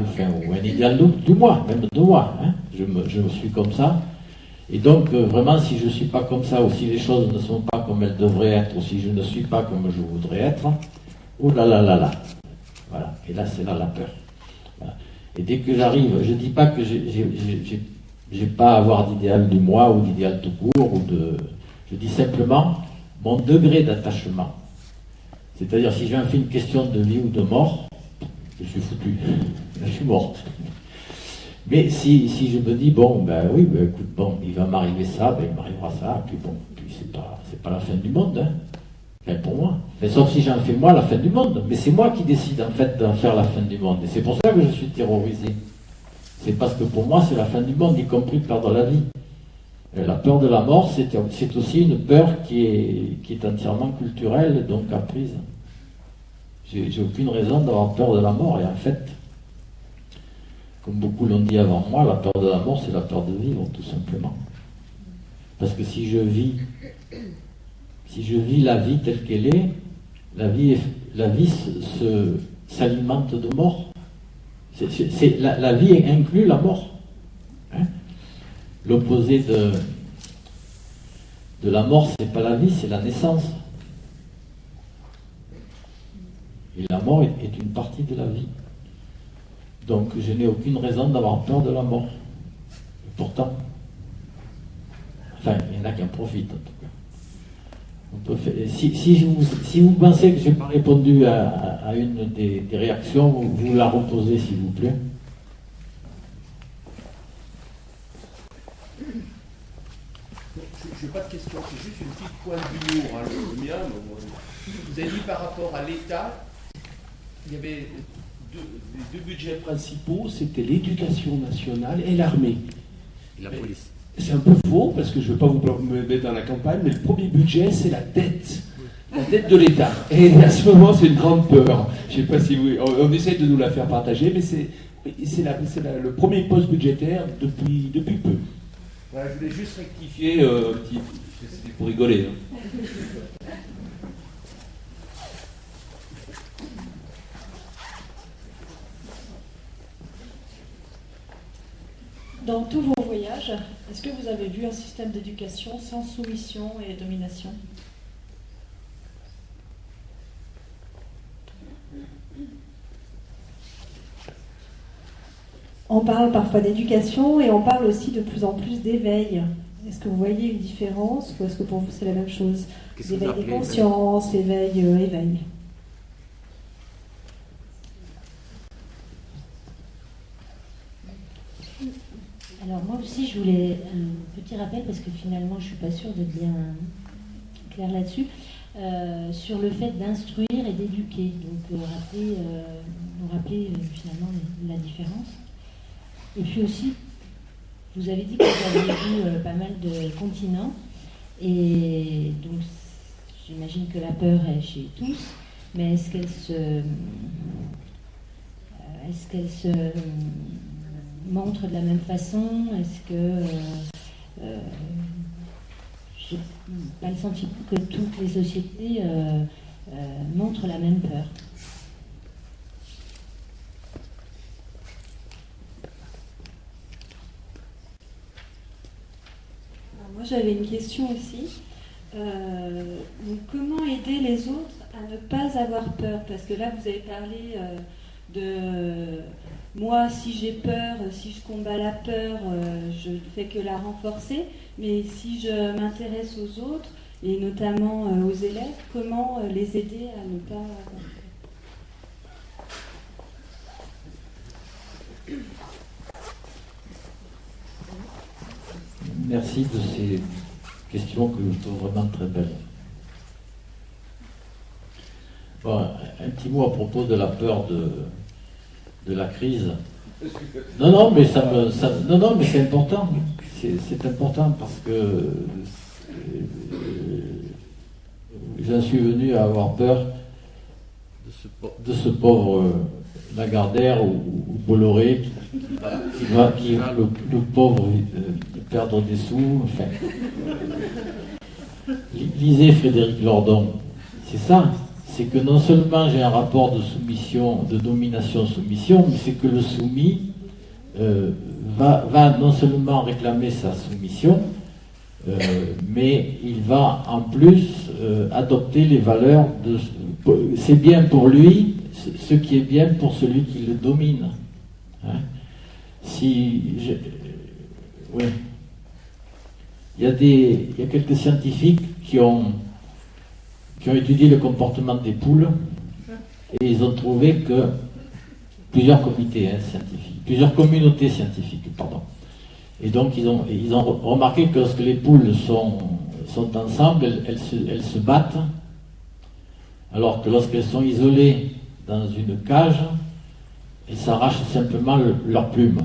ou un idéal de moi, même de moi. Hein. Je suis comme ça. Et donc, vraiment, si je ne suis pas comme ça, ou si les choses ne sont pas comme elles devraient être, ou si je ne suis pas comme je voudrais être, oh là là là là. Voilà. Et là, c'est là la peur. Voilà. Et dès que j'arrive, je ne dis pas que j'ai pas à avoir d'idéal de moi, ou d'idéal tout court, je dis simplement mon degré d'attachement. C'est-à-dire, si j'en fais une question de vie ou de mort, je suis foutu. Je suis mort. Mais si je me dis, écoute, il va m'arriver ça, il m'arrivera ça, puis c'est pas la fin du monde, hein. Enfin, pour moi. Enfin, sauf si j'en fais moi la fin du monde. Mais c'est moi qui décide, en fait, d'en faire la fin du monde. Et c'est pour ça que je suis terrorisé. C'est parce que pour moi, c'est la fin du monde, y compris de perdre la vie. La peur de la mort, c'est aussi une peur qui est entièrement culturelle, donc apprise. J'ai aucune raison d'avoir peur de la mort, et en fait, comme beaucoup l'ont dit avant moi, la peur de la mort, c'est la peur de vivre, tout simplement. Parce que si je vis la vie telle qu'elle est, la vie s'alimente de mort. La vie inclut la mort. Hein. L'opposé de la mort, c'est pas la vie, c'est la naissance. Et la mort est une partie de la vie. Donc je n'ai aucune raison d'avoir peur de la mort. Et pourtant, il y en a qui en profitent en tout cas. On peut faire, si vous pensez que je n'ai pas répondu à une des réactions, vous la reposez s'il vous plaît. n'ai pas de question, c'est juste une petite pointe d'humour, hein, le mien. Vous avez dit par rapport à l'État, il y avait les deux budgets principaux, c'était l'éducation nationale et l'armée. Et la police. C'est un peu faux, parce que je ne veux pas vous me mettre dans la campagne, mais le premier budget, c'est la dette. La dette de l'État. Et à ce moment, c'est une grande peur. Je ne sais pas si vous... On essaie de nous la faire partager, mais c'est le premier poste budgétaire depuis peu. Voilà, je voulais juste rectifier c'était pour rigoler. Hein. Dans tous vos voyages, est-ce que vous avez vu un système d'éducation sans soumission et domination ? On parle parfois d'éducation et on parle aussi de plus en plus d'éveil. Est-ce que vous voyez une différence ou est-ce que pour vous c'est la même chose ? Éveil des consciences, éveil. Alors moi aussi je voulais un petit rappel parce que finalement je ne suis pas sûre d'être bien claire là-dessus, sur le fait d'instruire et d'éduquer, donc rappeler finalement la différence. Et puis aussi, vous avez dit que vous aviez vu pas mal de continents, et donc j'imagine que la peur est chez tous, mais est-ce qu'elle se montre de la même façon? Est-ce que j'ai pas le sentiment que toutes les sociétés montrent la même peur? Moi, j'avais une question aussi. Donc, comment aider les autres à ne pas avoir peur? Parce que là, vous avez parlé de moi, si j'ai peur, si je combats la peur, je ne fais que la renforcer. Mais si je m'intéresse aux autres, et notamment aux élèves, comment les aider à ne pas avoir peur? Merci de ces questions que je trouve vraiment très belles. Bon, un petit mot à propos de la peur de la crise. Non, mais mais c'est important. C'est important parce que j'en suis venu à avoir peur de ce pauvre Lagardère ou Bolloré qui va le pauvre perdre des sous. Enfin, lisez Frédéric Lordon. C'est ça. C'est que non seulement j'ai un rapport de soumission, de domination-soumission, mais c'est que le soumis va non seulement réclamer sa soumission, mais il va en plus adopter les valeurs de... C'est bien pour lui ce qui est bien pour celui qui le domine. Hein? Oui. Il y a quelques scientifiques qui ont étudié le comportement des poules et ils ont trouvé que plusieurs comités scientifiques, plusieurs communautés scientifiques, pardon. Et donc ils ont remarqué que lorsque les poules sont ensemble, elles se battent, alors que lorsqu'elles sont isolées dans une cage, elles s'arrachent simplement leurs plumes.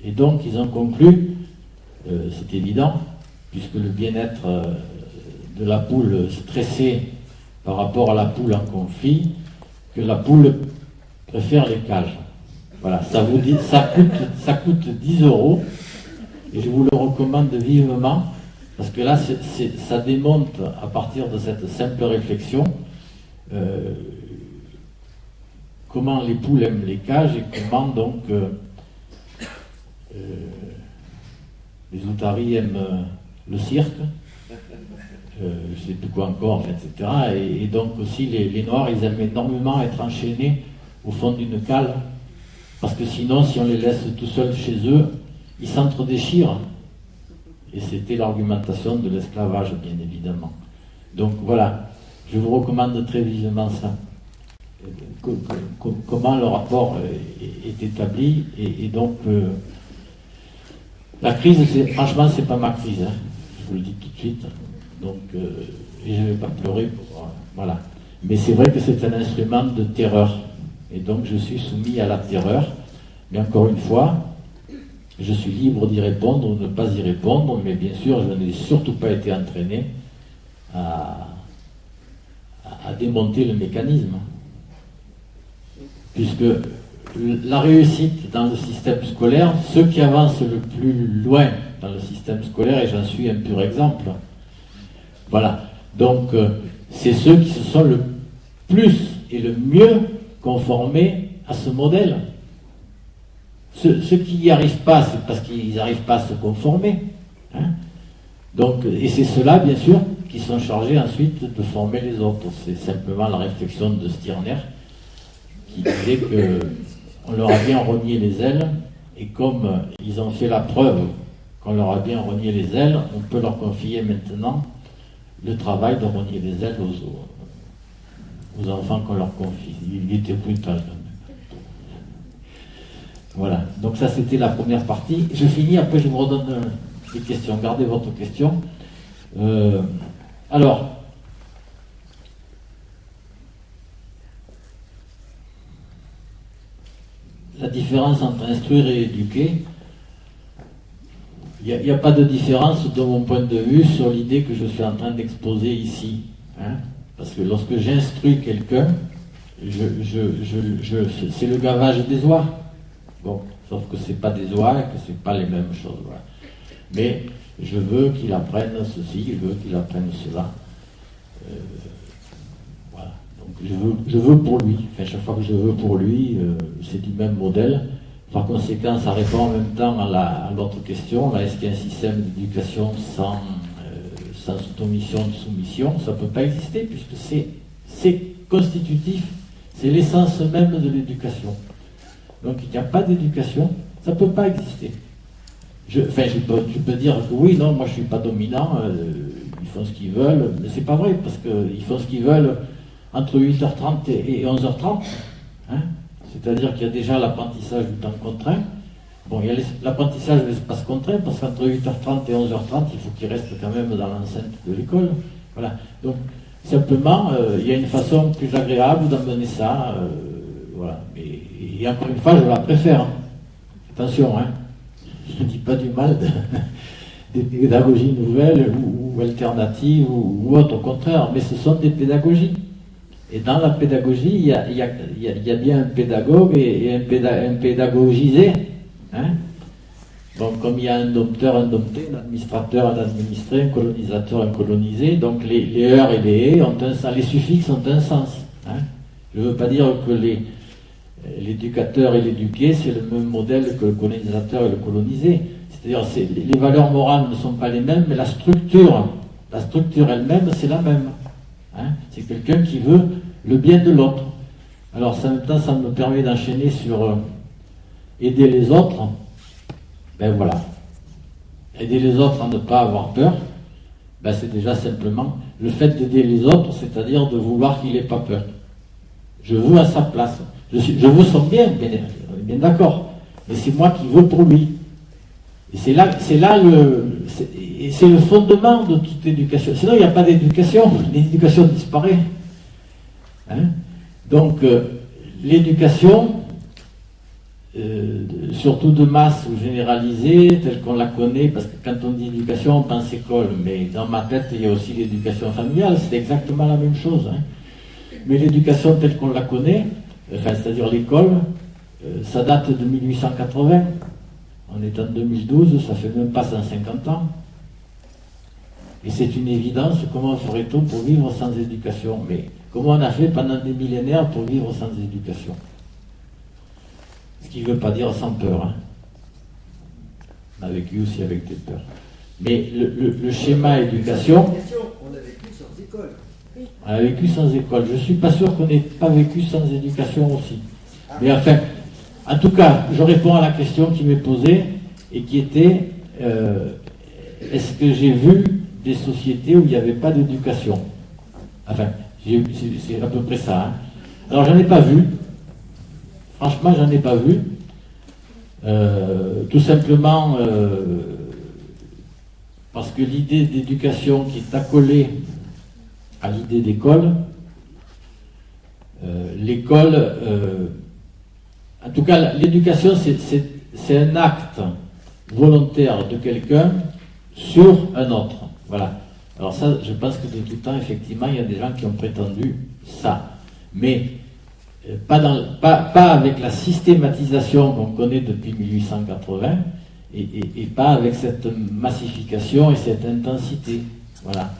Et donc ils ont conclu, c'est évident, puisque le bien-être de la poule stressée par rapport à la poule en conflit, que la poule préfère les cages. Voilà, ça coûte 10 € et je vous le recommande vivement parce que là, ça démontre à partir de cette simple réflexion comment les poules aiment les cages et comment donc les otaries aiment le cirque. Je ne sais plus quoi encore, enfin, etc. Et donc aussi les noirs, ils aiment énormément être enchaînés au fond d'une cale, parce que sinon, si on les laisse tout seuls chez eux, ils s'entre-déchirent. Et c'était l'argumentation de l'esclavage, bien évidemment. Donc voilà, je vous recommande très vivement ça. Comment le rapport est établi, et donc la crise, franchement, c'est pas ma crise. Hein. je vous le dis tout de suite. Donc, et je ne vais pas pleurer pour... voilà. Mais c'est vrai que c'est un instrument de terreur. Et donc, je suis soumis à la terreur. Mais encore une fois, je suis libre d'y répondre ou de ne pas y répondre. Mais bien sûr, je n'ai surtout pas été entraîné à démonter le mécanisme. Puisque la réussite dans le système scolaire, ceux qui avancent le plus loin dans le système scolaire, et j'en suis un pur exemple, voilà, donc c'est ceux qui se sont le plus et le mieux conformés à ce modèle. Ceux qui n'y arrivent pas, c'est parce qu'ils n'arrivent pas à se conformer. Hein. Donc, et c'est ceux-là, bien sûr, qui sont chargés ensuite de former les autres. C'est simplement la réflexion de Stirner, qui disait qu'on leur a bien rogné les ailes, et comme ils ont fait la preuve qu'on leur a bien rogné les ailes, on peut leur confier maintenant le travail de rogner les ailes aux enfants qu'on leur confie. Il était brutal. Voilà, donc ça c'était la première partie. Je finis, après je vous redonne les questions. Gardez votre question. Alors, la différence entre instruire et éduquer, il n'y a pas de différence de mon point de vue sur l'idée que je suis en train d'exposer ici. Hein, parce que lorsque j'instruis quelqu'un, c'est le gavage des oies. Bon, sauf que c'est pas des oies et que c'est pas les mêmes choses. Voilà. Mais je veux qu'il apprenne ceci, je veux qu'il apprenne cela. Voilà. Donc je veux pour lui. Enfin, chaque fois que je veux pour lui, c'est du même modèle. Par conséquent, ça répond en même temps à l'autre question. Là, est-ce qu'il y a un système d'éducation sans soumission de soumission? Ça ne peut pas exister puisque c'est constitutif, c'est l'essence même de l'éducation. Donc il n'y a pas d'éducation, ça ne peut pas exister. Je peux dire que oui, non, moi je ne suis pas dominant, ils font ce qu'ils veulent, mais c'est pas vrai, parce qu'ils font ce qu'ils veulent entre 8h30 et 11h30. Hein, c'est-à-dire qu'il y a déjà l'apprentissage du temps contraint. Bon, il y a l'apprentissage de l'espace contraint, parce qu'entre 8h30 et 11h30, il faut qu'il reste quand même dans l'enceinte de l'école. Voilà. Donc, simplement, il y a une façon plus agréable d'amener ça. Voilà. Et encore une fois, je la préfère. Hein. Attention, hein. Je ne dis pas du mal des pédagogies nouvelles ou alternatives ou autres, au contraire, mais ce sont des pédagogies. Et dans la pédagogie, il y a bien un pédagogue et un pédagogisé. Hein. Donc, comme il y a un dompteur, un dompté, un administrateur, un administré, un colonisateur, un colonisé, donc les heures et les ont un sens, les suffixes ont un sens. Hein. Je ne veux pas dire que l'éducateur et l'éduqué, c'est le même modèle que le colonisateur et le colonisé. C'est-à-dire les valeurs morales ne sont pas les mêmes, mais la structure elle-même, c'est la même. Hein. C'est quelqu'un qui veut le bien de l'autre. Alors, en même temps, ça me permet d'enchaîner sur aider les autres. Ben voilà. Aider les autres à ne pas avoir peur, ben c'est déjà simplement le fait d'aider les autres, c'est-à-dire de vouloir qu'il n'ait pas peur. Je veux à sa place. Je veux son bien, bien d'accord. Mais c'est moi qui veux pour lui. Et c'est le fondement de toute éducation. Sinon, il n'y a pas d'éducation. L'éducation disparaît. Hein? Donc, l'éducation, surtout de masse ou généralisée, telle qu'on la connaît, parce que quand on dit éducation, on pense école, mais dans ma tête, il y a aussi l'éducation familiale, c'est exactement la même chose. Hein? Mais l'éducation telle qu'on la connaît, enfin, c'est-à-dire l'école, ça date de 1880. On est en 2012, ça fait même pas 150 ans. Et c'est une évidence, comment ferait-on pour vivre sans éducation? Mais comment on a fait pendant des millénaires pour vivre sans éducation? Ce qui ne veut pas dire sans peur. Hein. On a vécu aussi avec des peurs. Mais le schéma éducation... On a vécu sans école. On a vécu sans école. Je ne suis pas sûr qu'on n'ait pas vécu sans éducation aussi. Mais enfin, en tout cas, je réponds à la question qui m'est posée et qui était est-ce que j'ai vu des sociétés où il n'y avait pas d'éducation? Enfin, c'est à peu près ça. Hein. Alors, j'en ai pas vu. Franchement, j'en ai pas vu. Tout simplement parce que l'idée d'éducation qui est accolée à l'idée d'école, l'école, en tout cas l'éducation c'est un acte volontaire de quelqu'un sur un autre. Voilà. Alors ça, je pense que de tout temps, effectivement, il y a des gens qui ont prétendu ça. Mais pas avec la systématisation qu'on connaît depuis 1880 et pas avec cette massification et cette intensité. Voilà.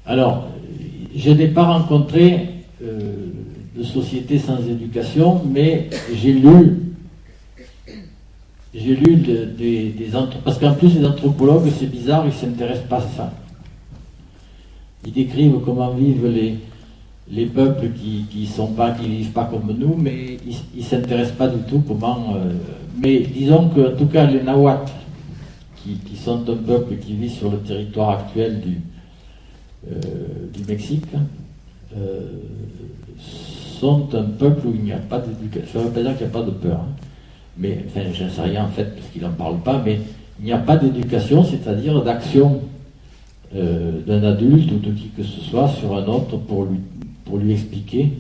Alors, je n'ai pas rencontré de société sans éducation, mais j'ai lu des anthropologues, parce qu'en plus les anthropologues, c'est bizarre, ils ne s'intéressent pas à ça. Ils décrivent comment vivent les peuples qui vivent pas comme nous, mais ils ne s'intéressent pas du tout comment... mais disons que, en tout cas, les Nahuatl, qui sont un peuple qui vit sur le territoire actuel du Mexique, sont un peuple où il n'y a pas d'éducation. Ça ne veut pas dire qu'il n'y a pas de peur, hein. Mais, enfin, je ne sais rien en fait, parce qu'il n'en parle pas, mais il n'y a pas d'éducation, c'est-à-dire d'action d'un adulte ou de qui que ce soit sur un autre pour lui expliquer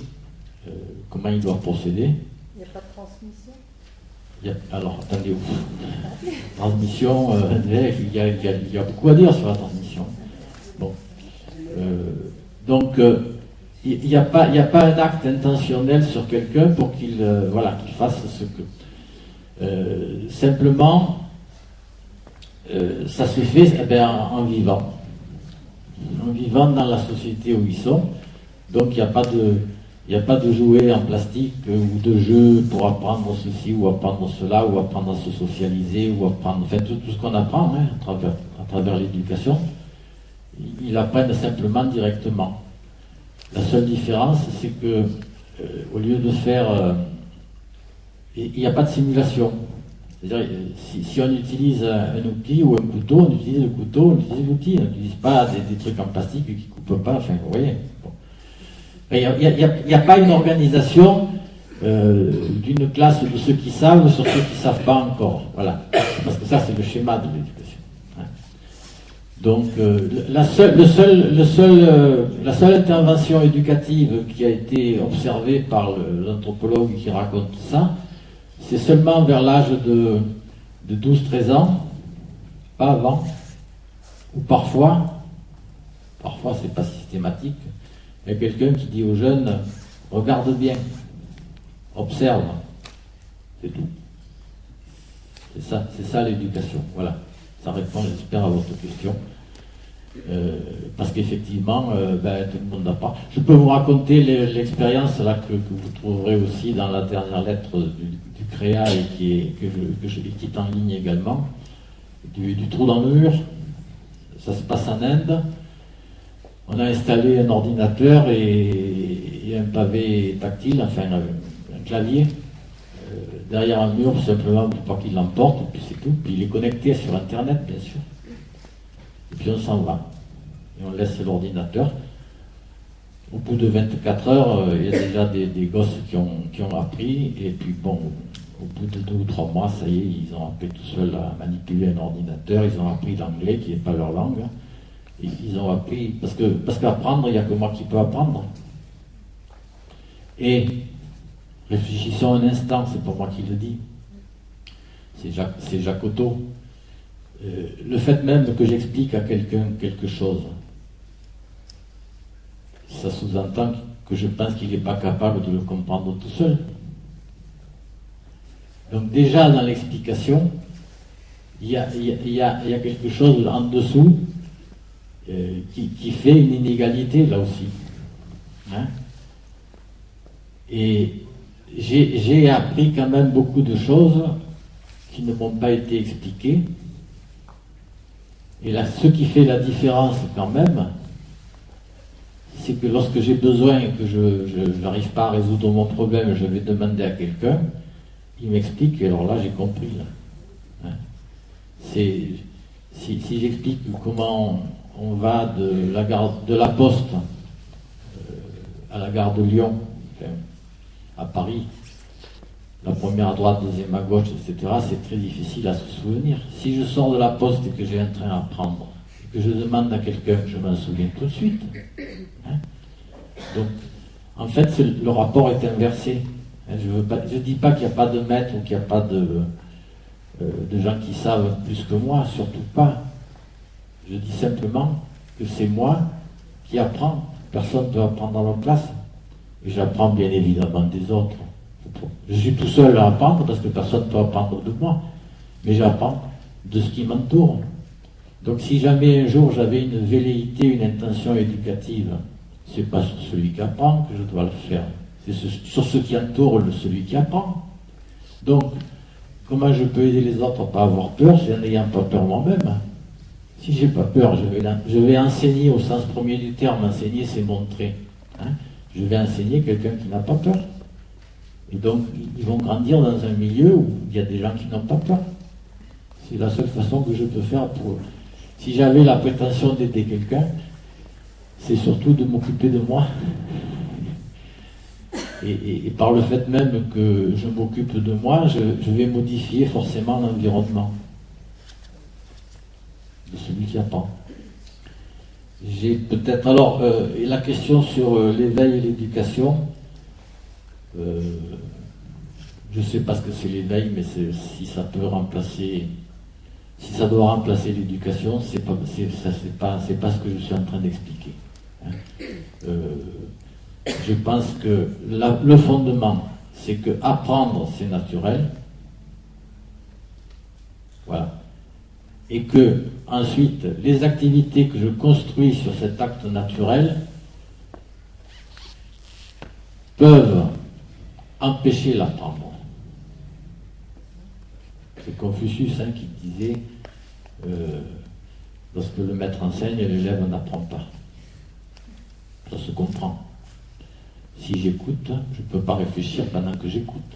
comment il doit procéder. Il n'y a pas de transmission? Alors, attendez, transmission, il y a beaucoup à dire sur la transmission. Bon. Donc, il n'y a pas un acte intentionnel sur quelqu'un pour qu'il fasse ce que... simplement, ça se fait en vivant. En vivant dans la société où ils sont. Donc, il n'y a pas de jouets en plastique ou de jeux pour apprendre ceci ou apprendre cela ou apprendre à se socialiser ou apprendre... Enfin, tout ce qu'on apprend à travers l'éducation, ils apprennent simplement directement. La seule différence, c'est que au lieu de faire... il n'y a pas de simulation. C'est-à-dire, si on utilise un outil ou un couteau, on utilise le couteau, on utilise l'outil. On n'utilise pas des trucs en plastique qui ne coupent pas. Enfin, vous voyez. Bon. Il n'y a pas une organisation d'une classe de ceux qui savent sur ceux qui ne savent pas encore. Voilà. Parce que ça, c'est le schéma de l'éducation. Donc, la seule intervention éducative qui a été observée par l'anthropologue qui raconte ça, c'est seulement vers l'âge de 12-13 ans, pas avant, ou parfois c'est pas systématique, il y a quelqu'un qui dit aux jeunes, regarde bien, observe, c'est tout. C'est ça l'éducation, voilà. Ça répond, j'espère, à votre question. Parce qu'effectivement, tout le monde n'a pas. Je peux vous raconter l'expérience là que vous trouverez aussi dans la dernière lettre du CREA et qui est en ligne également, du trou dans le mur. Ça se passe en Inde. On a installé un ordinateur et un pavé tactile, enfin un clavier, derrière un mur simplement pour pas qu'il l'emporte, et puis c'est tout. Puis il est connecté sur Internet, bien sûr. Et puis on s'en va. Et on laisse l'ordinateur. Au bout de 24 heures, il y a déjà des gosses qui ont appris. Et puis bon, au bout de 2 ou 3 mois, ça y est, ils ont appris tout seuls à manipuler un ordinateur. Ils ont appris l'anglais, qui n'est pas leur langue. Et ils ont appris... Parce qu'apprendre, il n'y a que moi qui peux apprendre. Et réfléchissons un instant, c'est pas moi qui le dis. C'est Jacques Otto. Le fait même que j'explique à quelqu'un quelque chose, ça sous-entend que je pense qu'il n'est pas capable de le comprendre tout seul. Donc déjà dans l'explication, il y a quelque chose en dessous qui fait une inégalité là aussi. Hein? Et j'ai appris quand même beaucoup de choses qui ne m'ont pas été expliquées. Et là, ce qui fait la différence quand même, c'est que lorsque j'ai besoin et que je n'arrive pas à résoudre mon problème, je vais demander à quelqu'un, il m'explique, et alors là j'ai compris. Là. Hein? Si j'explique comment on va de la Poste à la gare de Lyon, enfin, à Paris, la première à droite, deuxième à gauche, etc., c'est très difficile à se souvenir. Si je sors de la Poste et que j'ai un train à prendre, et que je demande à quelqu'un, je m'en souviens tout de suite. Hein. Donc, en fait, le rapport est inversé. Hein. Je ne dis pas qu'il n'y a pas de maître ou qu'il n'y a pas de gens qui savent plus que moi, surtout pas. Je dis simplement que c'est moi qui apprends. Personne ne peut apprendre dans ma classe. Et j'apprends bien évidemment des autres. Je suis tout seul à apprendre parce que personne ne peut apprendre de moi. Mais j'apprends de ce qui m'entoure. Donc si jamais un jour j'avais une velléité, une intention éducative, c'est pas sur celui qui apprend que je dois le faire. C'est sur ce qui entoure celui qui apprend. Donc, comment je peux aider les autres à ne pas avoir peur, c'est en n'ayant pas peur moi-même. Si j'ai pas peur, je vais enseigner au sens premier du terme. Enseigner, c'est montrer. Hein. Je vais enseigner quelqu'un qui n'a pas peur. Et donc, ils vont grandir dans un milieu où il y a des gens qui n'ont pas peur. C'est la seule façon que je peux faire pour... Si j'avais la prétention d'aider quelqu'un, c'est surtout de m'occuper de moi. Et par le fait même que je m'occupe de moi, je vais modifier forcément l'environnement de celui qui apprend. J'ai peut-être... Alors, la question sur l'éveil et l'éducation, je ne sais pas ce que c'est l'éveil, mais si ça peut remplacer... Si ça doit remplacer l'éducation, c'est pas ce que je suis en train d'expliquer. Hein. Je pense que le fondement, c'est que apprendre, c'est naturel. Voilà. Et que, ensuite, les activités que je construis sur cet acte naturel peuvent empêcher l'apprendre. C'est Confucius qui disait lorsque le maître enseigne, l'élève n'apprend pas. Ça se comprend. Si j'écoute, je ne peux pas réfléchir pendant que j'écoute.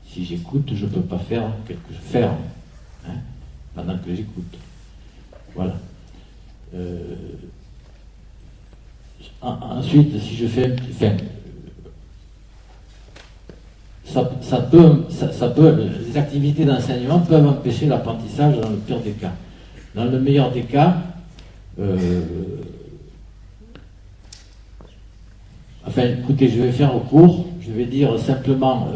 Si j'écoute, je ne peux pas faire hein, pendant que j'écoute. Voilà. Ensuite, si je fais les activités d'enseignement peuvent empêcher l'apprentissage dans le pire des cas. Dans le meilleur des cas, écoutez, je vais faire au court, je vais dire simplement,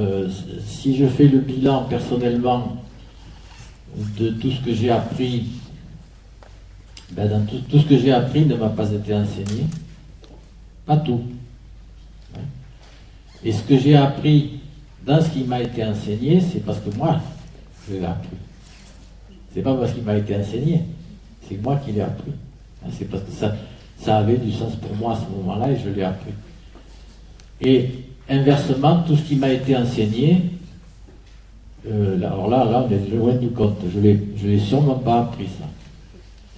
si je fais le bilan personnellement de tout ce que j'ai appris, dans tout ce que j'ai appris ne m'a pas été enseigné, pas tout. Et ce que j'ai appris dans ce qui m'a été enseigné, c'est parce que moi, je l'ai appris. C'est pas parce qu'il m'a été enseigné, c'est moi qui l'ai appris. C'est parce que ça avait du sens pour moi à ce moment-là et je l'ai appris. Et inversement, tout ce qui m'a été enseigné, alors là, on est loin du compte. Je l'ai sûrement pas appris, ça.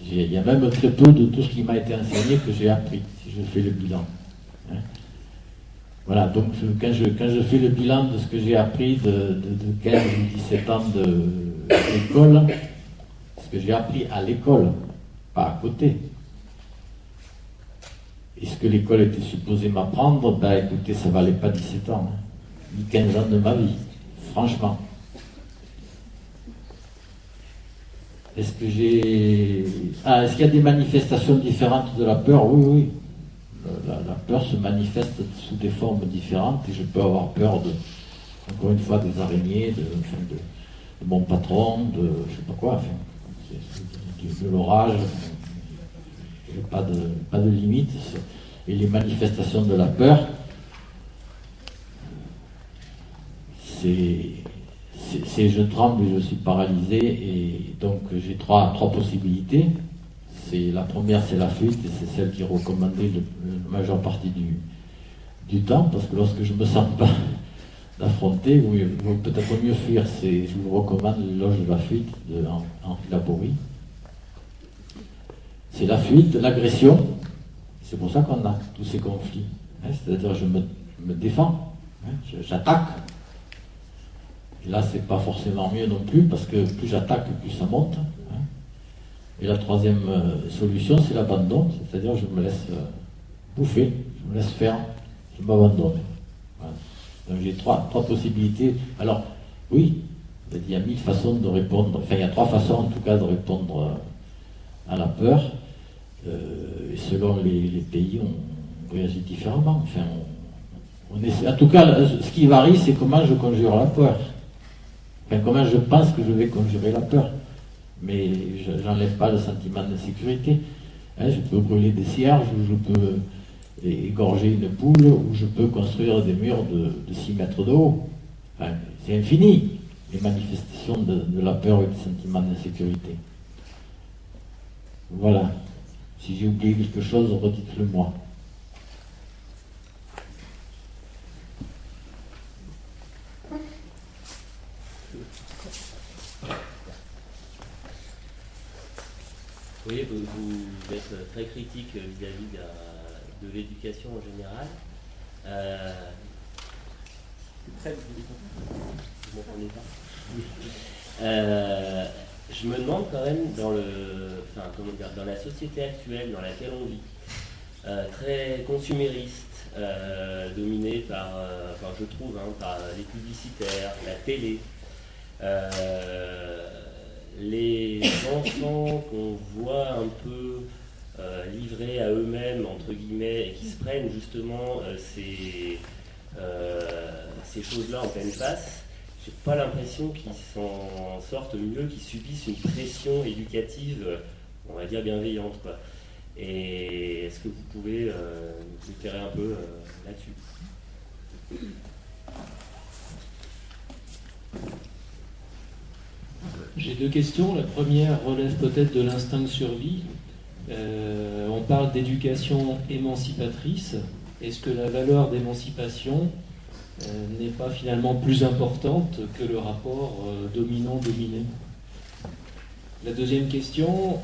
Il y a même très peu de tout ce qui m'a été enseigné que j'ai appris, si je fais le bilan. Hein. Voilà, donc quand je fais le bilan de ce que j'ai appris de 15 ou 17 ans d'école, ce que j'ai appris à l'école, pas à côté, et ce que l'école était supposée m'apprendre, écoutez, ça valait pas 17 ans, hein, ni 15 ans de ma vie, franchement. Est-ce qu'il y a des manifestations différentes de la peur? Oui, oui. La peur se manifeste sous des formes différentes et je peux avoir peur encore une fois, des araignées, de mon patron, de je sais pas quoi, de l'orage, pas de limite. Et les manifestations de la peur, c'est je tremble et je suis paralysé, et donc j'ai trois possibilités. La première, c'est la fuite, et c'est celle qui est recommandée la majeure partie du temps, parce que lorsque je ne me sens pas d'affronter, vous peut-être mieux fuir. Je vous recommande l'éloge de la fuite de Henri Laborie. C'est la fuite, l'agression. C'est pour ça qu'on a tous ces conflits. Hein, c'est-à-dire, je me défends, hein, j'attaque. Et là, c'est pas forcément mieux non plus, parce que plus j'attaque, plus ça monte. Hein. Et la troisième solution, c'est l'abandon, c'est-à-dire je me laisse bouffer, je me laisse faire, je m'abandonne. Voilà. Donc j'ai trois possibilités. Alors, oui, il y a 1000 façons de répondre, enfin il y a 3 façons en tout cas de répondre à la peur. Et selon les pays, on réagit différemment. Enfin, on essaie. En tout cas, ce qui varie, c'est comment je conjure la peur. Enfin, comment je pense que je vais conjurer la peur. Mais je n'enlève pas le sentiment d'insécurité. Hein, je peux brûler des cierges, ou je peux égorger une poule, ou je peux construire des murs de 6 mètres de haut. Enfin, c'est infini, les manifestations de la peur et du sentiment d'insécurité. Voilà. Si j'ai oublié quelque chose, redites-le moi. Oui, vous êtes très critique vis-à-vis de l'éducation en général. Vous m'entendez pas? Oui. Je me demande quand même dans la société actuelle dans laquelle on vit, très consumériste, dominée par, je trouve, par les publicitaires, la télé. Les enfants qu'on voit un peu livrés à eux-mêmes, entre guillemets, et qui se prennent justement ces choses-là en pleine face, j'ai pas l'impression qu'ils s'en sortent mieux, qu'ils subissent une pression éducative, on va dire bienveillante, quoi. Et est-ce que vous pouvez nous éclairer un peu là-dessus? J'ai 2 questions. La première relève peut-être de l'instinct de survie. On parle d'éducation émancipatrice. Est-ce que la valeur d'émancipation n'est pas finalement plus importante que le rapport dominant-dominé? La deuxième question,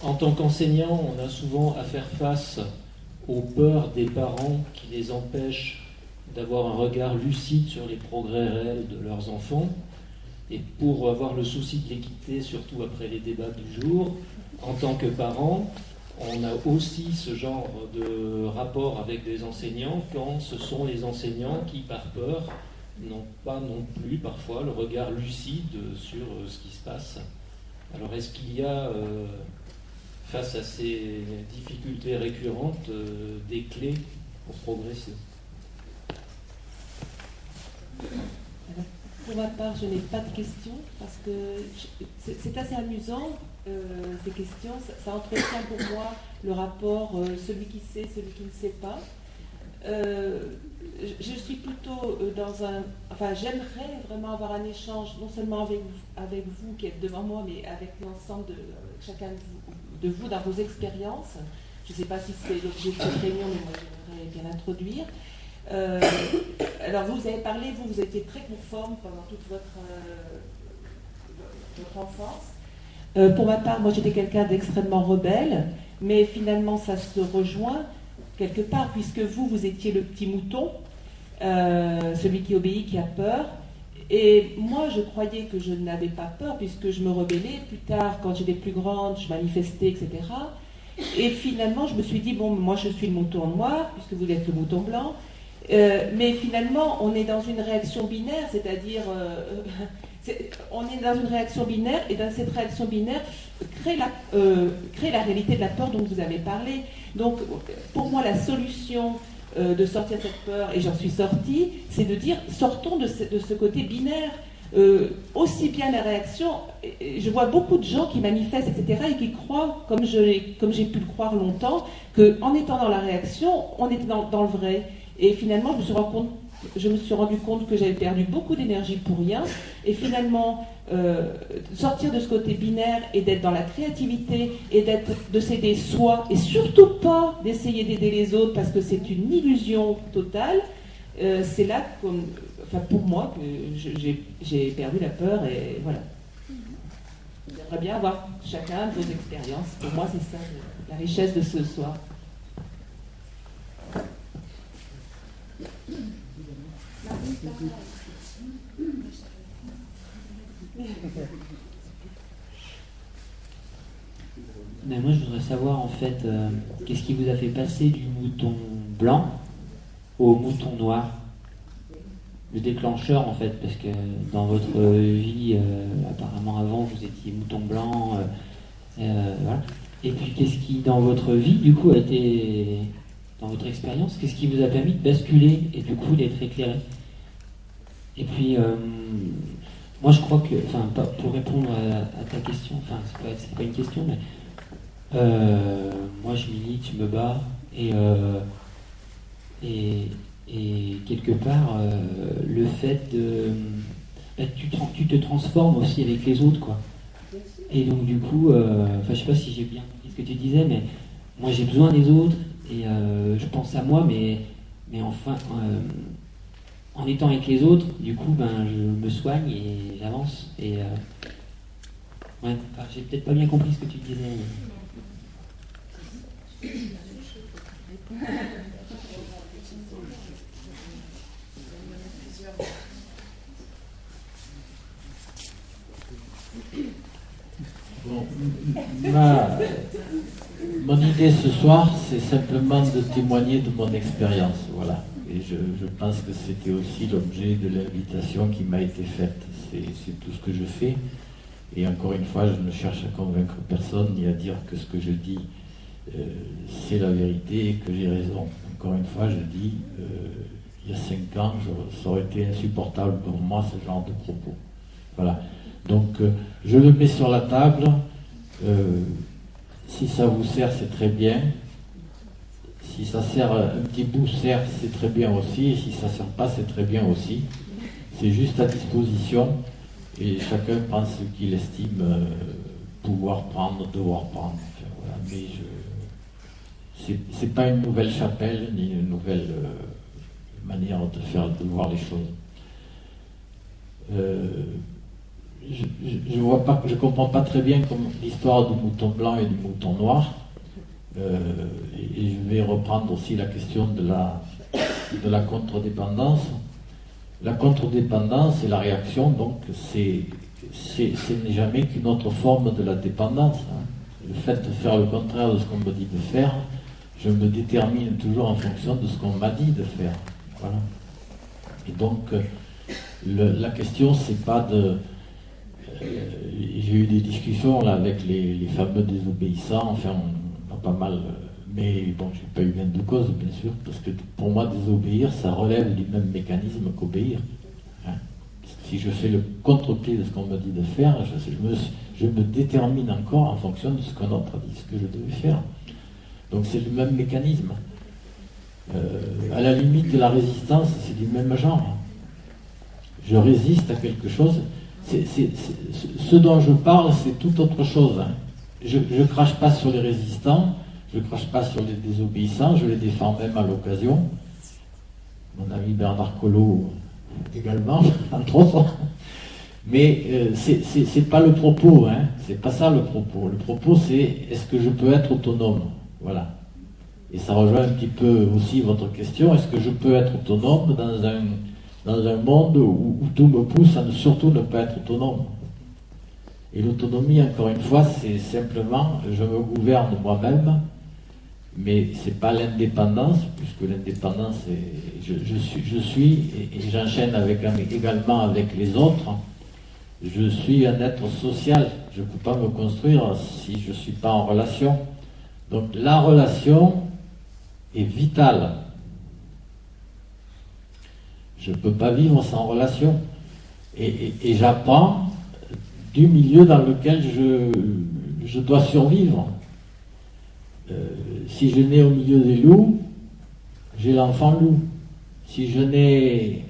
en tant qu'enseignant, on a souvent à faire face aux peurs des parents qui les empêchent d'avoir un regard lucide sur les progrès réels de leurs enfants. Et pour avoir le souci de l'équité, surtout après les débats du jour, en tant que parent, on a aussi ce genre de rapport avec des enseignants quand ce sont les enseignants qui, par peur, n'ont pas non plus parfois le regard lucide sur ce qui se passe. Alors est-ce qu'il y a, face à ces difficultés récurrentes, des clés pour progresser? Pour ma part, je n'ai pas de questions parce que c'est assez amusant, ces questions. Ça entretient pour moi le rapport celui qui sait, celui qui ne sait pas. Je suis plutôt dans un... Enfin, j'aimerais vraiment avoir un échange, non seulement avec vous qui êtes devant moi, mais avec l'ensemble de chacun de vous dans vos expériences. Je ne sais pas si c'est l'objet de cette réunion, mais moi j'aimerais bien l'introduire. Alors vous avez parlé, vous étiez très conforme pendant toute votre enfance. Pour ma part, moi j'étais quelqu'un d'extrêmement rebelle, mais finalement ça se rejoint quelque part, puisque vous étiez le petit mouton, celui qui obéit, qui a peur. Et moi je croyais que je n'avais pas peur, puisque je me rebellais. Plus tard, quand j'étais plus grande, je manifestais, etc. Et finalement je me suis dit, bon, moi je suis le mouton noir, puisque vous êtes le mouton blanc. Mais finalement, on est dans une réaction binaire, c'est-à-dire, on est dans une réaction binaire, et dans cette réaction binaire crée la réalité de la peur dont vous avez parlé. Donc, pour moi, la solution de sortir de cette peur, et j'en suis sortie, c'est de dire, sortons de ce côté binaire. Aussi bien la réaction, je vois beaucoup de gens qui manifestent, etc., et qui croient, comme j'ai pu le croire longtemps, qu'en étant dans la réaction, on est dans le vrai. Et finalement, je me suis rendu compte que j'avais perdu beaucoup d'énergie pour rien. Et finalement, sortir de ce côté binaire et d'être dans la créativité et de s'aider soi, et surtout pas d'essayer d'aider les autres parce que c'est une illusion totale, c'est là, pour moi, que j'ai perdu la peur. Et voilà. J'aimerais bien avoir chacun de vos expériences. Pour moi, c'est ça la richesse de ce soir. Mais moi, je voudrais savoir en fait, qu'est-ce qui vous a fait passer du mouton blanc au mouton noir? Le déclencheur en fait, parce que dans votre vie, apparemment avant, vous étiez mouton blanc, voilà. Et puis, qu'est-ce qui, dans votre vie, du coup, a été, dans votre expérience, qu'est-ce qui vous a permis de basculer et du coup d'être éclairé? Et puis, moi, je crois que, enfin, pour répondre à ta question, enfin, c'est pas une question, mais moi, je milite, je me bats, et quelque part, le fait de, tu te transformes aussi avec les autres, quoi. Et donc, du coup, enfin, je sais pas si j'ai bien compris ce que tu disais, mais moi, j'ai besoin des autres, et je pense à moi, mais enfin, en étant avec les autres, du coup, ben, je me soigne et j'avance. Et ouais, enfin, j'ai peut-être pas bien compris ce que tu disais. Bon, mon idée ce soir, c'est simplement de témoigner de mon expérience, voilà. Et je pense que c'était aussi l'objet de l'invitation qui m'a été faite. C'est tout ce que je fais. Et encore une fois, je ne cherche à convaincre personne ni à dire que ce que je dis, c'est la vérité et que j'ai raison. Encore une fois, je dis, il y a 5 ans, ça aurait été insupportable pour moi ce genre de propos. Voilà. Donc, je le mets sur la table. Si ça vous sert, c'est très bien. Si ça sert un petit bout, certes, c'est très bien aussi. Et si ça ne sert pas, c'est très bien aussi. C'est juste à disposition. Et chacun prend ce qu'il estime pouvoir prendre, devoir prendre. Enfin, voilà. Mais c'est pas une nouvelle chapelle, ni une nouvelle manière de voir les choses. Je comprends pas très bien l'histoire du mouton blanc et du mouton noir. Et je vais reprendre aussi la question de la contre-dépendance. La contre-dépendance et la réaction, donc, ce n'est jamais qu'une autre forme de la dépendance. Le fait de faire le contraire de ce qu'on me dit de faire, je me détermine toujours en fonction de ce qu'on m'a dit de faire. Voilà. Et donc, la question, c'est pas de... j'ai eu des discussions là avec les fameux désobéissants, enfin, on a pas mal... mais bon, j'ai pas eu gain de cause, bien sûr, parce que pour moi, désobéir, ça relève du même mécanisme qu'obéir. Hein. Parce que si je fais le contre-pied de ce qu'on me dit de faire, je me détermine encore en fonction de ce qu'un autre a dit, ce que je devais faire. Donc c'est le même mécanisme. À la limite de la résistance, c'est du même genre. Je résiste à quelque chose. Ce dont je parle, c'est tout autre chose. Hein. Je ne crache pas sur les résistants, je ne crache pas sur les désobéissants, je les défends même à l'occasion. Mon ami Bernard Collot également, entre autres. Mais c'est pas le propos, hein. C'est pas ça le propos. Le propos, c'est est-ce que je peux être autonome? Voilà. Et ça rejoint un petit peu aussi votre question, est-ce que je peux être autonome dans un monde où tout me pousse à surtout ne pas être autonome? Et l'autonomie, encore une fois, c'est simplement, je me gouverne moi-même, mais c'est pas l'indépendance, puisque l'indépendance, je suis, et j'enchaîne également avec les autres, je suis un être social, je ne peux pas me construire si je ne suis pas en relation. Donc la relation est vitale. Je ne peux pas vivre sans relation. Et j'apprends du milieu dans lequel je dois survivre. Si je nais au milieu des loups, j'ai l'enfant loup. Si je nais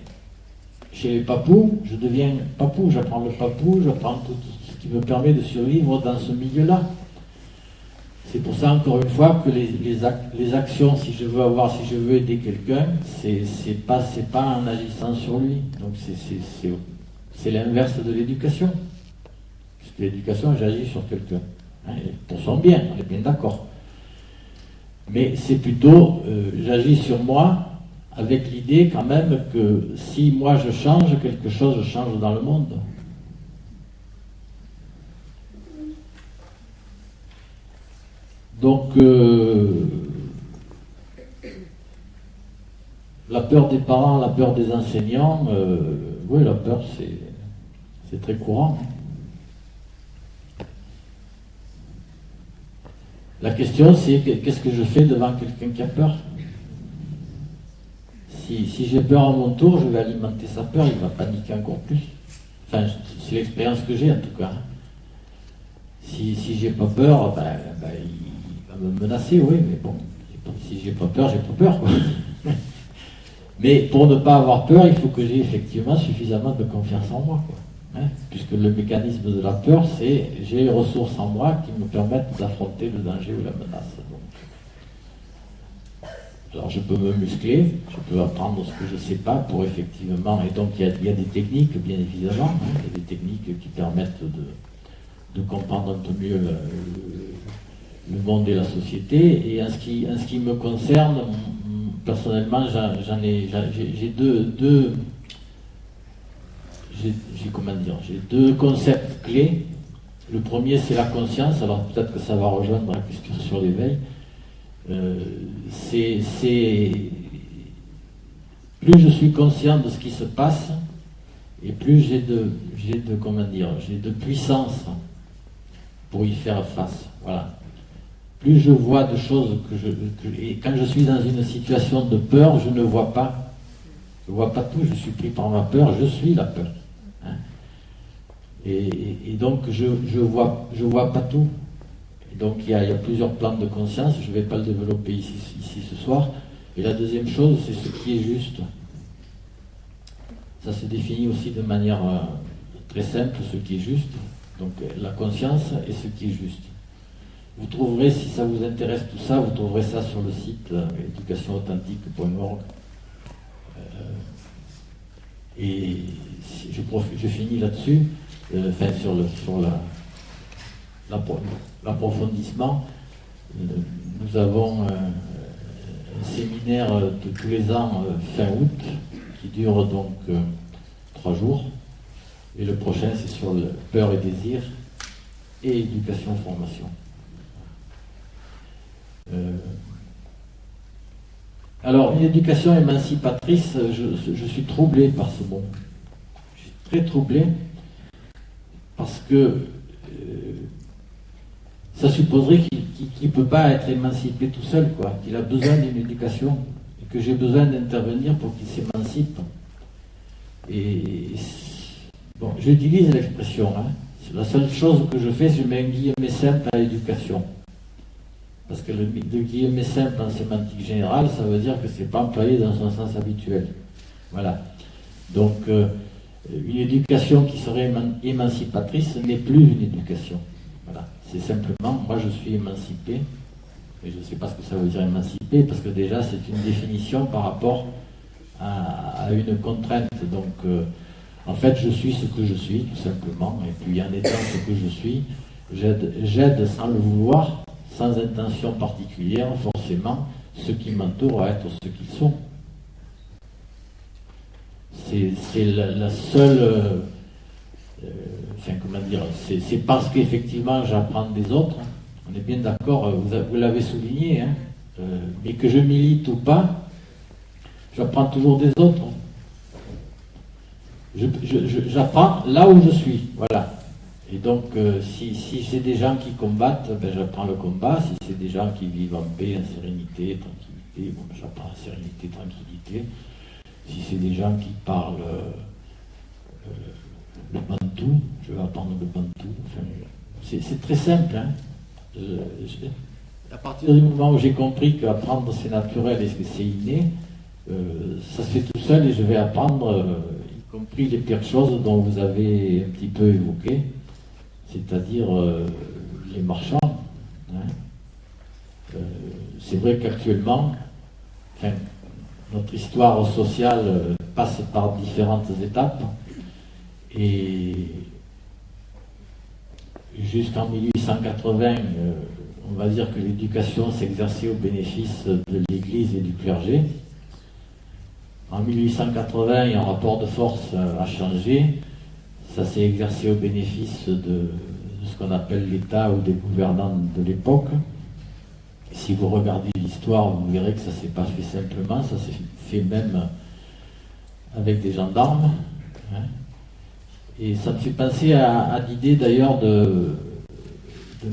chez les papous, je deviens papou. J'apprends le papou, j'apprends tout ce qui me permet de survivre dans ce milieu-là. C'est pour ça, encore une fois, que les actions, si je veux aider quelqu'un, c'est pas en agissant sur lui. Donc c'est l'inverse de l'éducation. Parce que l'éducation, j'agis sur quelqu'un. Hein, pour son bien, on est bien d'accord. Mais c'est plutôt, j'agis sur moi, avec l'idée quand même que si moi je change quelque chose, je change dans le monde. Donc, la peur des parents, la peur des enseignants, oui, la peur, c'est très courant. La question, c'est qu'est-ce que je fais devant quelqu'un qui a peur? Si j'ai peur à mon tour, je vais alimenter sa peur, il va paniquer encore plus. Enfin, c'est l'expérience que j'ai en tout cas. Si j'ai pas peur, il va me menacer, oui, mais bon, si j'ai pas peur, quoi. Mais pour ne pas avoir peur, il faut que j'ai effectivement suffisamment de confiance en moi, quoi. Puisque le mécanisme de la peur, c'est j'ai les ressources en moi qui me permettent d'affronter le danger ou la menace. Alors je peux me muscler, je peux apprendre ce que je ne sais pas pour effectivement, et donc il y a des techniques bien évidemment, il y a des techniques qui permettent de comprendre un peu mieux le monde et la société. Et en ce qui me concerne, personnellement, j'ai deux concepts clés. Le premier, c'est la conscience. Alors peut-être que ça va rejoindre la question sur l'éveil. Plus je suis conscient de ce qui se passe, et plus j'ai de puissance pour y faire face. Voilà. Plus je vois de choses et quand je suis dans une situation de peur, je ne vois pas. Je ne vois pas tout, je suis pris par ma peur, je suis la peur. Et donc je vois pas tout. Et donc il y a plusieurs plans de conscience, je ne vais pas le développer ici ce soir. Et la deuxième chose, c'est ce qui est juste. Ça se définit aussi de manière très simple, ce qui est juste. Donc la conscience et ce qui est juste. Vous trouverez, si ça vous intéresse tout ça, vous trouverez ça sur le site éducationauthentique.org. Et je finis là-dessus, sur l'approfondissement. Nous avons un séminaire de tous les ans fin août qui dure donc 3 jours. Et le prochain, c'est sur le peur et désir et éducation-formation. Alors, une éducation émancipatrice, je suis troublé par ce mot. Je suis très troublé parce que ça supposerait qu'il ne peut pas être émancipé tout seul, quoi, qu'il a besoin d'une éducation et que j'ai besoin d'intervenir pour qu'il s'émancipe. Et bon, j'utilise l'expression. La seule chose que je fais, c'est que je mets un guillemet simple à l'éducation. Parce que le guillemet simple en sémantique générale, ça veut dire que ce n'est pas employé dans son sens habituel. Voilà. Donc, une éducation qui serait émancipatrice n'est plus une éducation. Voilà. C'est simplement, moi je suis émancipé, et je ne sais pas ce que ça veut dire émancipé, parce que déjà c'est une définition par rapport à une contrainte. Donc, en fait, je suis ce que je suis, tout simplement, et puis en étant ce que je suis, j'aide sans le vouloir, sans intention particulière, forcément, ceux qui m'entourent à être ce qu'ils sont. C'est la seule... c'est parce qu'effectivement j'apprends des autres, on est bien d'accord, vous l'avez souligné, mais que je milite ou pas, j'apprends toujours des autres. J'apprends là où je suis, voilà. Et donc, si c'est des gens qui combattent, j'apprends le combat. Si c'est des gens qui vivent en paix, en sérénité, tranquillité, j'apprends en sérénité, tranquillité. Si c'est des gens qui parlent le bantou, je vais apprendre le bantou. Enfin, c'est très simple. À partir du moment où j'ai compris qu'apprendre c'est naturel et que c'est inné, ça se fait tout seul et je vais apprendre, y compris les pires choses dont vous avez un petit peu évoqué. C'est-à-dire les marchands. C'est vrai qu'actuellement, notre histoire sociale passe par différentes étapes et jusqu'en 1880, on va dire que l'éducation s'exerçait au bénéfice de l'Église et du clergé. En 1880, un rapport de force a changé. Ça s'est exercé au bénéfice de ce qu'on appelle l'État ou des gouvernants de l'époque. Si vous regardez l'histoire, vous verrez que ça ne s'est pas fait simplement, ça s'est fait même avec des gendarmes. Et ça me fait penser à l'idée d'ailleurs de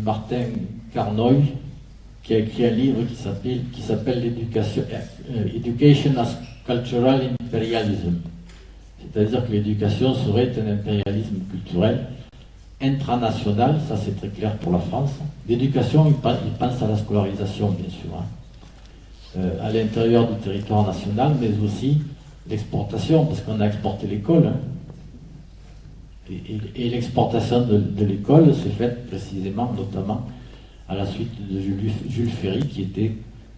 Martin Carnoy, qui a écrit un livre qui s'appelle Education as Cultural Imperialism. C'est-à-dire que l'éducation serait un impérialisme culturel intranational, ça c'est très clair pour la France. L'éducation, il pense à la scolarisation, bien sûr, hein, à l'intérieur du territoire national, mais aussi l'exportation, parce qu'on a exporté l'école. Hein. Et l'exportation de l'école s'est faite précisément, notamment, à la suite de Jules Ferry, qui était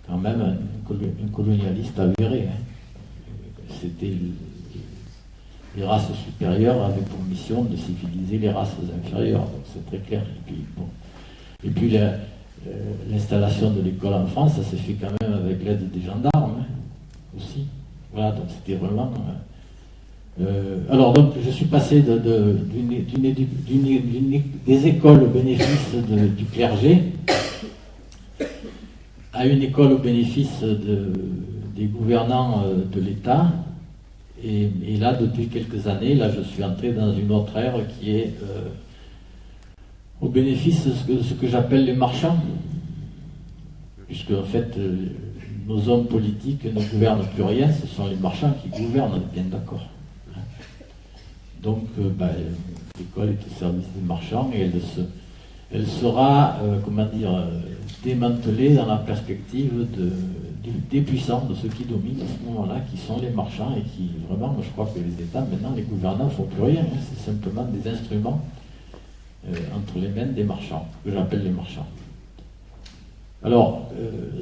quand même un colonialiste avéré. Hein. C'était les races supérieures avaient pour mission de civiliser les races inférieures, donc c'est très clair. Et puis l'installation de l'école en France, ça s'est fait quand même avec l'aide des gendarmes, hein, aussi. Voilà, donc c'était vraiment... alors donc je suis passé des écoles au bénéfice du clergé à une école au bénéfice des gouvernants de l'État. Et là, depuis quelques années, là, je suis entré dans une autre ère qui est au bénéfice de ce que j'appelle les marchands. Puisque, en fait, nos hommes politiques ne gouvernent plus rien, ce sont les marchands qui gouvernent, on est bien d'accord. Donc, l'école est au service des marchands et elle sera, démantelée dans la perspective des puissants, de ceux qui dominent à ce moment-là, qui sont les marchands et qui, vraiment, je crois que les États, maintenant, les gouvernants ne font plus rien, hein, c'est simplement des instruments entre les mains des marchands, que j'appelle les marchands. Alors,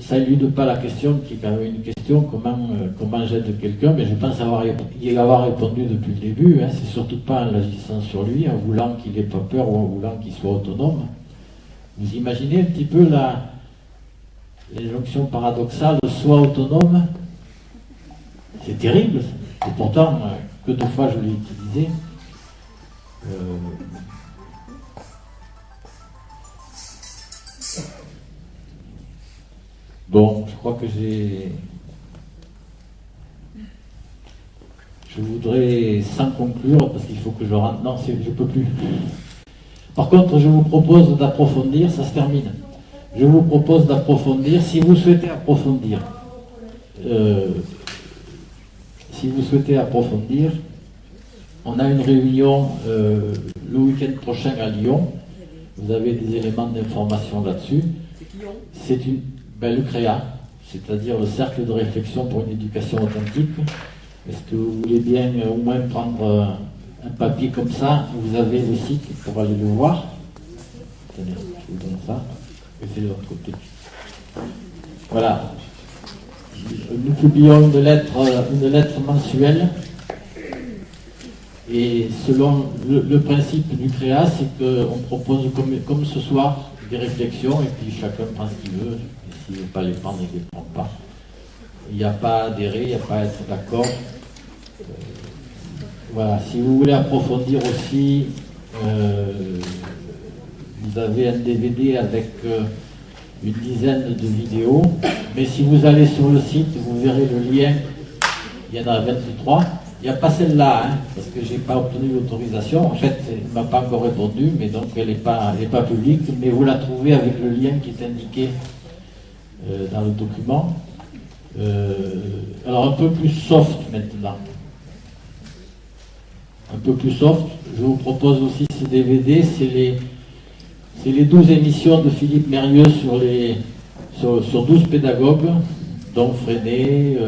ça n'élude pas la question, qui est quand même une question, comment j'aide quelqu'un, mais je pense y avoir répondu depuis le début, hein, c'est surtout pas en agissant sur lui, en voulant qu'il n'ait pas peur ou en voulant qu'il soit autonome. Vous imaginez un petit peu l'injonction paradoxale, soit autonome, c'est terrible, et pourtant, que de fois je l'ai utilisé. Bon, je crois que je voudrais, sans conclure, parce qu'il faut que je rentre... Non, je ne peux plus. Par contre, je vous propose d'approfondir, ça se termine. Je vous propose d'approfondir, si vous souhaitez approfondir, on a une réunion le week-end prochain à Lyon. Vous avez des éléments d'information là-dessus. C'est le CREA, c'est-à-dire le Cercle de réflexion pour une éducation authentique. Est-ce que vous voulez bien au moins prendre un papier comme ça? Vous avez le site pour aller le voir. Attendez, je vous donne ça. Et c'est de l'autre côté. Voilà. Nous publions une lettre mensuelle. Et selon le principe du CREA, c'est qu'on propose, comme ce soir, des réflexions, et puis chacun prend ce qu'il veut. Et s'il ne veut pas les prendre, il ne les prend pas. Il n'y a pas à adhérer, il n'y a pas à être d'accord. Voilà, si vous voulez approfondir aussi, vous avez un DVD avec une dizaine de vidéos, mais si vous allez sur le site, vous verrez le lien, il y en a 23. Il n'y a pas celle-là, hein, parce que je n'ai pas obtenu l'autorisation. En fait, elle ne m'a pas encore répondu, mais donc elle n'est pas publique, mais vous la trouvez avec le lien qui est indiqué dans le document. Alors un peu plus soft maintenant. Un peu plus soft, je vous propose aussi ce DVD, c'est les 12 émissions de Philippe Mérieux sur 12 pédagogues, dont Freinet,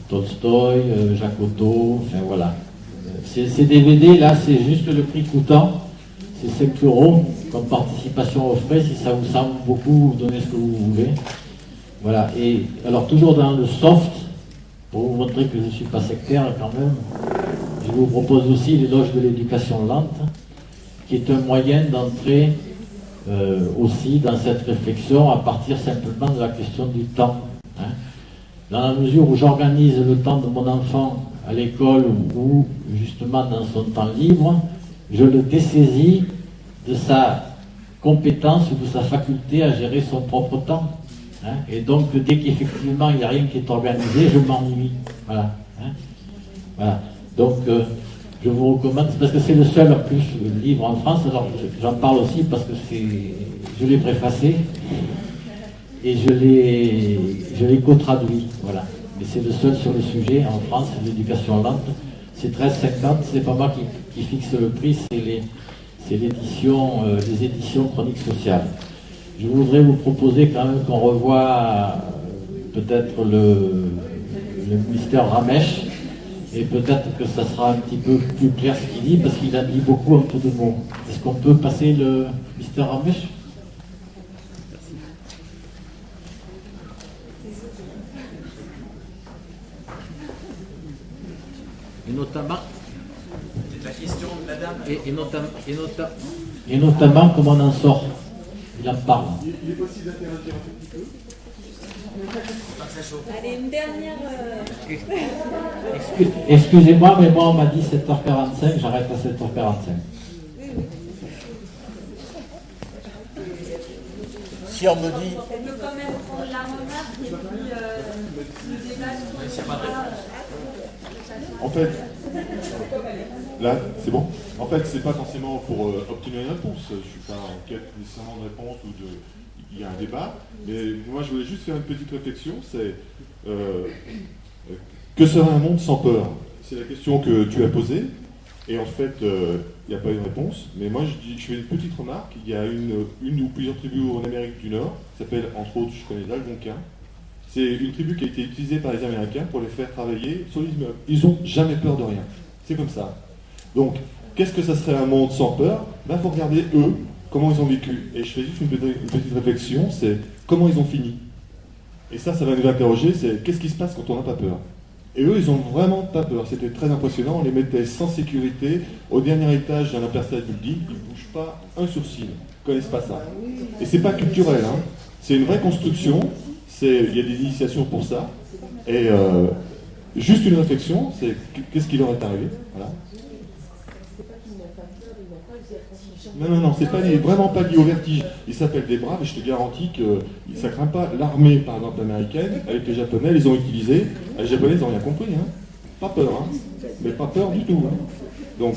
Tolstoï, Jacques Otto, enfin voilà. Ces DVD là, c'est juste le prix coûtant, c'est 5 € comme participation aux frais. Si ça vous semble beaucoup, vous donnez ce que vous voulez. Voilà, et alors toujours dans le soft, pour vous montrer que je ne suis pas sectaire quand même, je vous propose aussi l'éloge de l'éducation lente, qui est un moyen d'entrer aussi dans cette réflexion à partir simplement de la question du temps. Hein. Dans la mesure où j'organise le temps de mon enfant à l'école ou justement dans son temps libre, je le dessaisis de sa compétence ou de sa faculté à gérer son propre temps. Hein. Et donc dès qu'effectivement il n'y a rien qui est organisé, je m'ennuie. Voilà. Hein. Voilà. Donc je vous recommande, parce que c'est le seul en plus livre en France, alors j'en parle aussi parce que je l'ai préfacé. et je l'ai co-traduit. Voilà. Mais c'est le seul sur le sujet en France, l'éducation lente. C'est 13,50, c'est pas moi qui fixe le prix, c'est l'édition, les éditions Chroniques Sociales. Je voudrais vous proposer quand même qu'on revoie peut-être le mystère Ramèche, et peut-être que ça sera un petit peu plus clair ce qu'il dit, parce qu'il a dit beaucoup en peu de mots. Est-ce qu'on peut passer le mystère Ramèche ? Et notamment, la question de la dame. Et notamment comment on en sort. Il en parle. Il est possible d'interagir un petit peu. Allez, une dernière. Excusez-moi, mais moi on m'a dit 7h45, j'arrête à 7h45. Si on me dit. On peut quand même prendre la remarque et puis le débat sur En fait, là, c'est bon. En fait, c'est pas forcément pour obtenir une réponse. Je suis pas en quête nécessairement de réponse ou de. Il y a un débat, mais moi je voulais juste faire une petite réflexion. C'est que serait un monde sans peur? C'est la question que tu as posée, et en fait, il n'y a pas une réponse. Mais moi je fais une petite remarque. Il y a une ou plusieurs tribus en Amérique du Nord, qui s'appelle entre autres, je connais l'Algonquin. C'est une tribu qui a été utilisée par les Américains pour les faire travailler sur les immeubles. Ils n'ont jamais peur de rien. C'est comme ça. Donc, qu'est-ce que ça serait un monde sans peur? Il faut regarder eux, comment ils ont vécu. Et je fais juste une petite réflexion, c'est comment ils ont fini. Et ça va nous interroger, c'est qu'est-ce qui se passe quand on n'a pas peur? Et eux, ils n'ont vraiment pas peur. C'était très impressionnant. On les mettait sans sécurité au dernier étage d'un Empire State Building. Ils ne bougent pas un sourcil. Ils ne connaissent pas ça. Et c'est pas culturel. Hein. C'est une vraie construction. Il y a des initiations pour ça. Et juste une réflexion, c'est qu'est-ce qui leur est arrivé. Voilà. Non, c'est vraiment pas lié au vertige. Ils s'appellent des braves et je te garantis que ça craint pas. L'armée, par exemple, américaine, avec les Japonais, les ont utilisés. Les Japonais, ils n'ont rien compris. Hein. Pas peur, hein. Mais pas peur du tout. Hein. Donc,